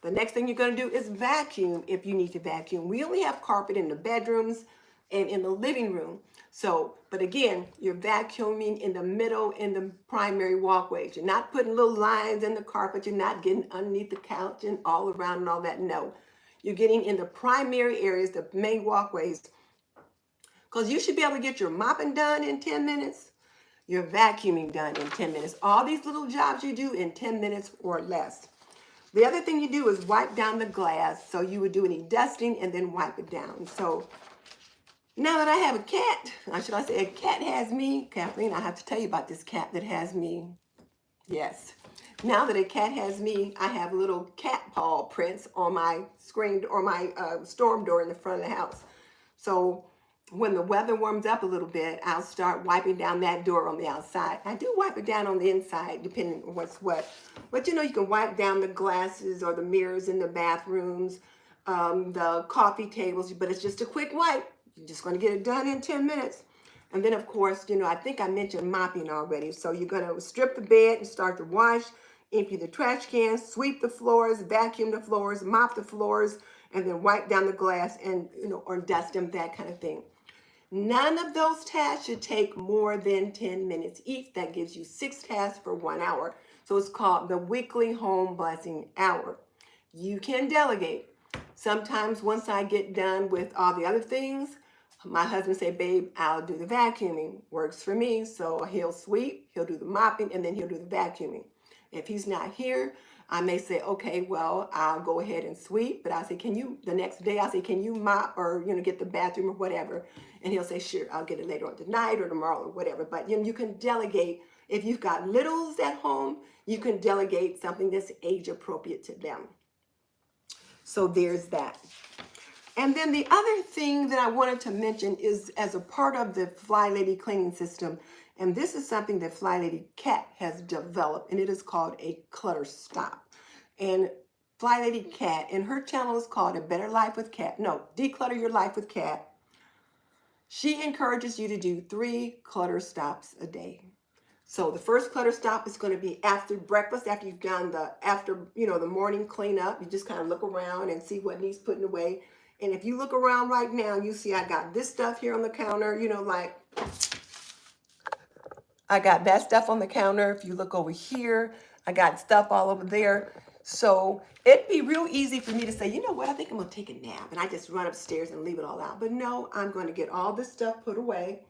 The next thing you're going to do is vacuum if you need to vacuum. We only have carpet in the bedrooms and in the living room. So, but again, you're vacuuming in the middle, in the primary walkways. You're not putting little lines in the carpet. You're not getting underneath the couch and all around and all that. No, you're getting in the primary areas, the main walkways. Because you should be able to get your mopping done in 10 minutes, your vacuuming done in 10 minutes. All these little jobs you do in 10 minutes or less. The other thing you do is wipe down the glass. So you would do any dusting and then wipe it down. So now that I have a cat, or should I say a cat has me, Kathleen, I have to tell you about this cat that has me. Yes. Now that a cat has me, I have little cat paw prints on my screen or my storm door in the front of the house. So when the weather warms up a little bit, I'll start wiping down that door on the outside. I do wipe it down on the inside, depending on what's what. But you know, you can wipe down the glasses or the mirrors in the bathrooms, the coffee tables, but it's just a quick wipe. You're just going to get it done in 10 minutes. And then, of course, you know, I think I mentioned mopping already. So you're going to strip the bed and start to wash, empty the trash cans, sweep the floors, vacuum the floors, mop the floors, and then wipe down the glass and, you know, or dust them, that kind of thing. None of those tasks should take more than 10 minutes each. That gives you 6 tasks for 1 hour. So it's called the weekly home blessing hour. You can delegate. Sometimes once I get done with all the other things, my husband say, babe, I'll do the vacuuming. Works for me. So he'll sweep, he'll do the mopping, and then he'll do the vacuuming. If he's not here, I may say, okay, well, I'll go ahead and sweep, but I'll say, the next day I'll say, can you mop or, you know, get the bathroom or whatever? And he'll say, sure, I'll get it later on tonight or tomorrow or whatever. But, you know, you can delegate. If you've got littles at home, you can delegate something that's age appropriate to them. So there's that. And then the other thing that I wanted to mention is as a part of the Fly Lady cleaning system, and this is something that Fly Lady Cat has developed, and it is called a clutter stop. And Fly Lady Cat, and her channel is called A Better Life with Cat. No, Declutter Your Life with Cat. She encourages you to do 3 clutter stops a day. So the first clutter stop is going to be after breakfast, after you've done the morning cleanup. You just kind of look around and see what needs putting away. And if you look around right now, you see I got this stuff here on the counter, like I got that stuff on the counter. If you look over here, I got stuff all over there. So it'd be real easy for me to say, you know what, I think I'm going to take a nap. And I just run upstairs and leave it all out. But no, I'm going to get all this stuff put away.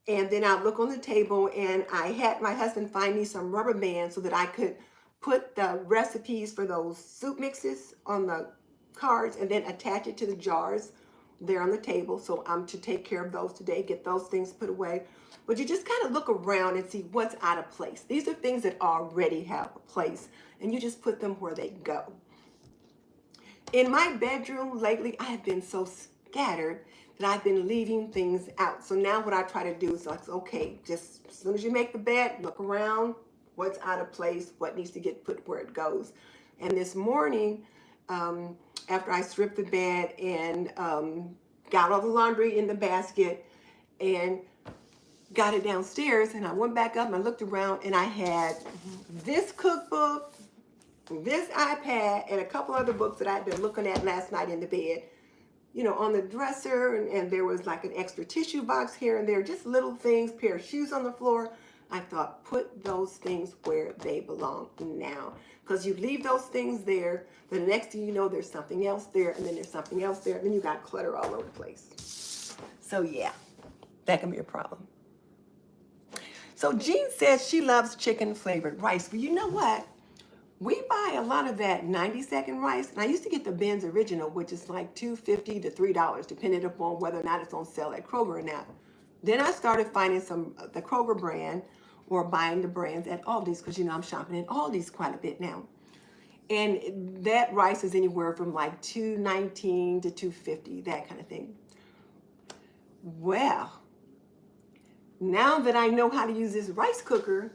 And then I look on the table, and I had my husband find me some rubber bands so that I could put the recipes for those soup mixes on the cards and then attach it to the jars there on the table. So I'm to take care of those today, get those things put away. But you just kind of look around and see what's out of place. These are things that already have a place, and you just put them where they go. In my bedroom lately, I have been so scattered that I've been leaving things out. So now what I try to do is like, okay, just as soon as you make the bed, look around, what's out of place, what needs to get put where it goes. And this morning, after I stripped the bed and got all the laundry in the basket and got it downstairs, and I went back up and I looked around, and I had this cookbook, this iPad, and a couple other books that I'd been looking at last night in the bed, on the dresser, and there was like an extra tissue box here and there, just little things, pair of shoes on the floor. I thought, put those things where they belong now. Because you leave those things there, the next thing you know, there's something else there, and then there's something else there, and then you got clutter all over the place. So yeah, that can be a problem. So Jean says she loves chicken flavored rice. Well, you know what? We buy a lot of that 90-second rice, and I used to get the Ben's Original, which is like $2.50 to $3, depending upon whether or not it's on sale at Kroger or not. Then I started finding the Kroger brand, or buying the brands at Aldi's, because I'm shopping at Aldi's quite a bit now. And that rice is anywhere from like $2.19 to $2.50, that kind of thing. Well, now that I know how to use this rice cooker,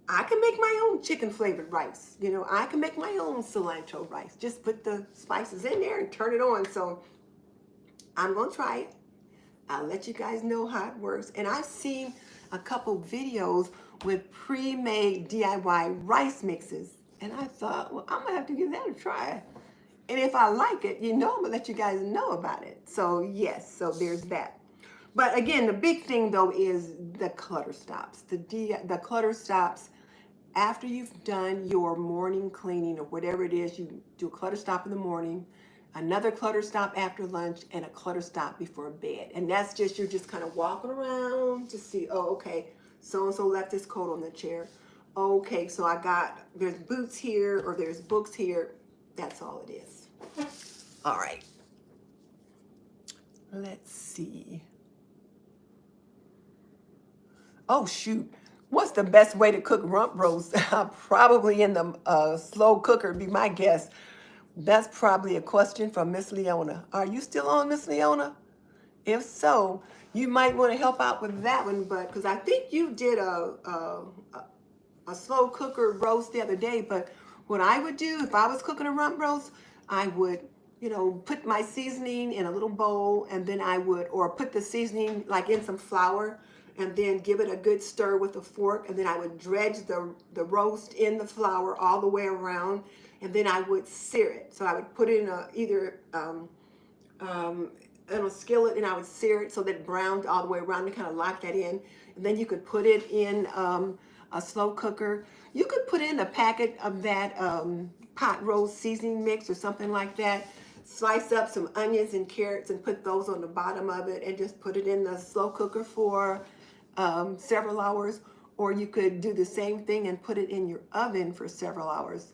I can make my own chicken flavored rice. I can make my own cilantro rice. Just put the spices in there and turn it on. So I'm going to try it. I'll let you guys know how it works. And I've seen a couple videos with pre-made DIY rice mixes. And I thought, well, I'm going to have to give that a try. And if I like it, I'm going to let you guys know about it. So yes, so there's that. But again, the big thing though is the clutter stops. The clutter stops after you've done your morning cleaning or whatever it is. You do a clutter stop in the morning, another clutter stop after lunch, and a clutter stop before bed. And that's just, you're just kind of walking around to see, oh, okay, so-and-so left his coat on the chair. Okay, so there's boots here, or there's books here. That's all it is. All right. Let's see. Oh, shoot. What's the best way to cook rump roast? Probably in the slow cooker would be my guess. That's probably a question from Miss Leona. Are you still on, Miss Leona? If so, you might want to help out with that one, but because I think you did a slow cooker roast the other day. But what I would do if I was cooking a rump roast, I would, put my seasoning in a little bowl, and then or put the seasoning like in some flour, and then give it a good stir with a fork, and then I would dredge the roast in the flour all the way around, and then I would sear it. So I would put it in either in a skillet, and I would sear it so that it browned all the way around, and kind of lock that in. And then you could put it in a slow cooker. You could put in a packet of that pot roast seasoning mix or something like that. Slice up some onions and carrots and put those on the bottom of it, and just put it in the slow cooker for several hours. Or you could do the same thing and put it in your oven for several hours.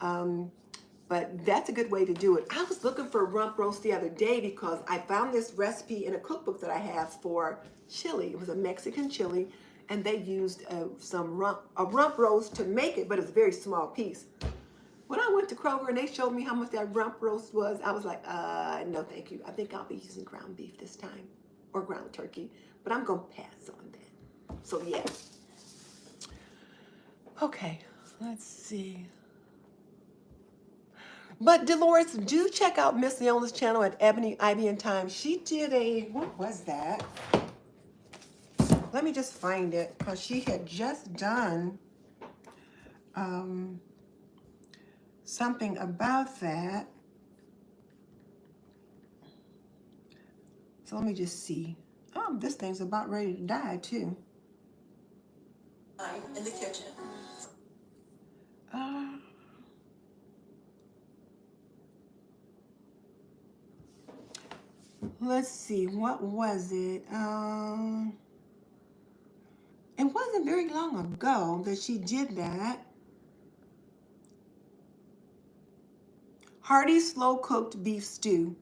But that's a good way to do it. I was looking for rump roast the other day because I found this recipe in a cookbook that I have for chili. It was a Mexican chili, and they used a rump roast to make it, but it's a very small piece. When I went to Kroger and they showed me how much that rump roast was, I was like, no, thank you. I think I'll be using ground beef this time, or ground turkey, but I'm gonna pass on that. So yeah. Okay, let's see. But Dolores, do check out Miss Leona's channel at Ebony, Ivy, and Time. She did a, what was that? Let me just find it, because she had just done something about that. So let me just see. Oh, this thing's about ready to die too. In the kitchen. Let's see, what was it? It wasn't very long ago that she did that. Hearty slow cooked beef stew.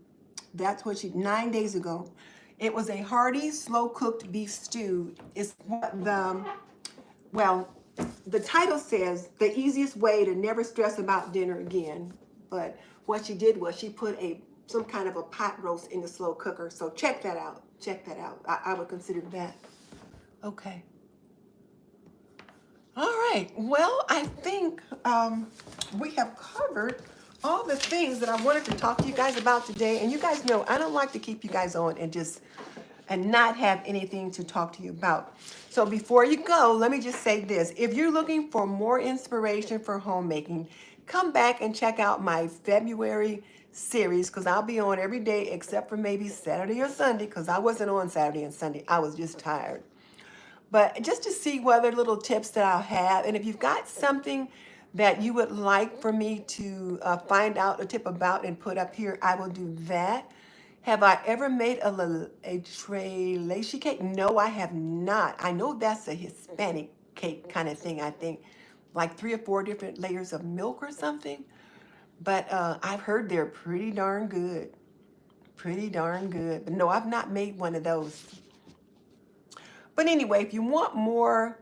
That's what she, 9 days ago. It was a hearty slow cooked beef stew. It's what the title says, the easiest way to never stress about dinner again. But what she did was she put some kind of a pot roast in the slow cooker. So check that out. Check that out. I would consider that. Okay. All right. Well, I think we have covered all the things that I wanted to talk to you guys about today. And you guys know I don't like to keep you guys on and not have anything to talk to you about. So before you go, let me just say this. If you're looking for more inspiration for homemaking, come back and check out my February series, because I'll be on every day except for maybe Saturday or Sunday, because I wasn't on Saturday and Sunday. I was just tired. But just to see what other little tips that I'll have. And if you've got something that you would like for me to find out a tip about and put up here, I will do that. Have I ever made a trelachy cake? No, I have not. I know that's a Hispanic cake kind of thing, I think. Like 3 or 4 different layers of milk or something. But I've heard they're pretty darn good. Pretty darn good. But no, I've not made one of those. But anyway, if you want more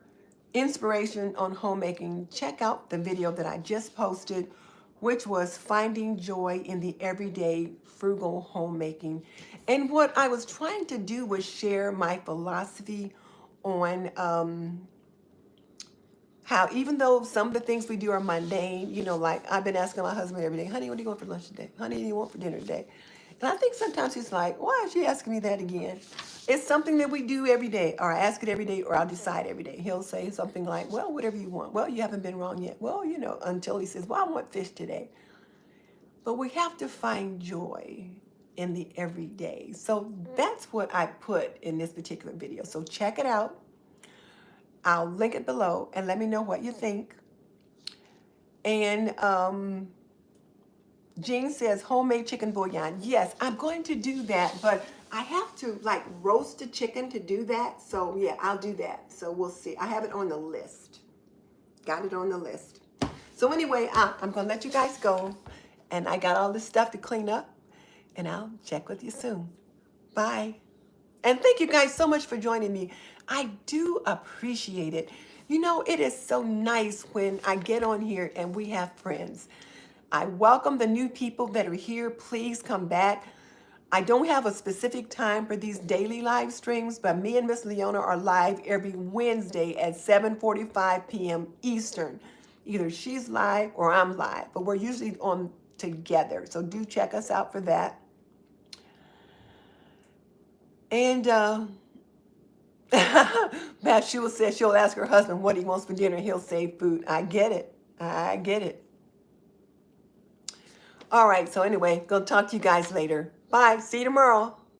inspiration on homemaking, check out the video that I just posted, which was finding joy in the everyday frugal homemaking. And what I was trying to do was share my philosophy on how, even though some of the things we do are mundane, you know, like I've been asking my husband every day, honey, what are you going for lunch today? Honey, what do you want for dinner today? And I think sometimes he's like, why is she asking me that again? It's something that we do every day, or I ask it every day, or I'll decide every day. He'll say something like, well, whatever you want. Well, you haven't been wrong yet. Well, you know, until he says, well, I want fish today. But we have to find joy in the everyday. So that's what I put in this particular video. So check it out. I'll link it below and let me know what you think. And Jean says homemade chicken bouillon. Yes, I'm going to do that, but I have to like roast the chicken to do that. So yeah, I'll do that. So we'll see. I have it on the list. Got it on the list. So anyway, I'm going to let you guys go. And I got all this stuff to clean up. And I'll check with you soon. Bye. And thank you guys so much for joining me. I do appreciate it. You know, it is so nice when I get on here and we have friends. I welcome the new people that are here. Please come back. I don't have a specific time for these daily live streams, but me and Miss Leona are live every Wednesday at 7:45 p.m. Eastern. Either she's live or I'm live, but we're usually on together. So do check us out for that. And Bathsheba says she'll ask her husband what he wants for dinner. He'll say food. I get it. I get it. All right. So anyway, gonna talk to you guys later. Bye. See you tomorrow.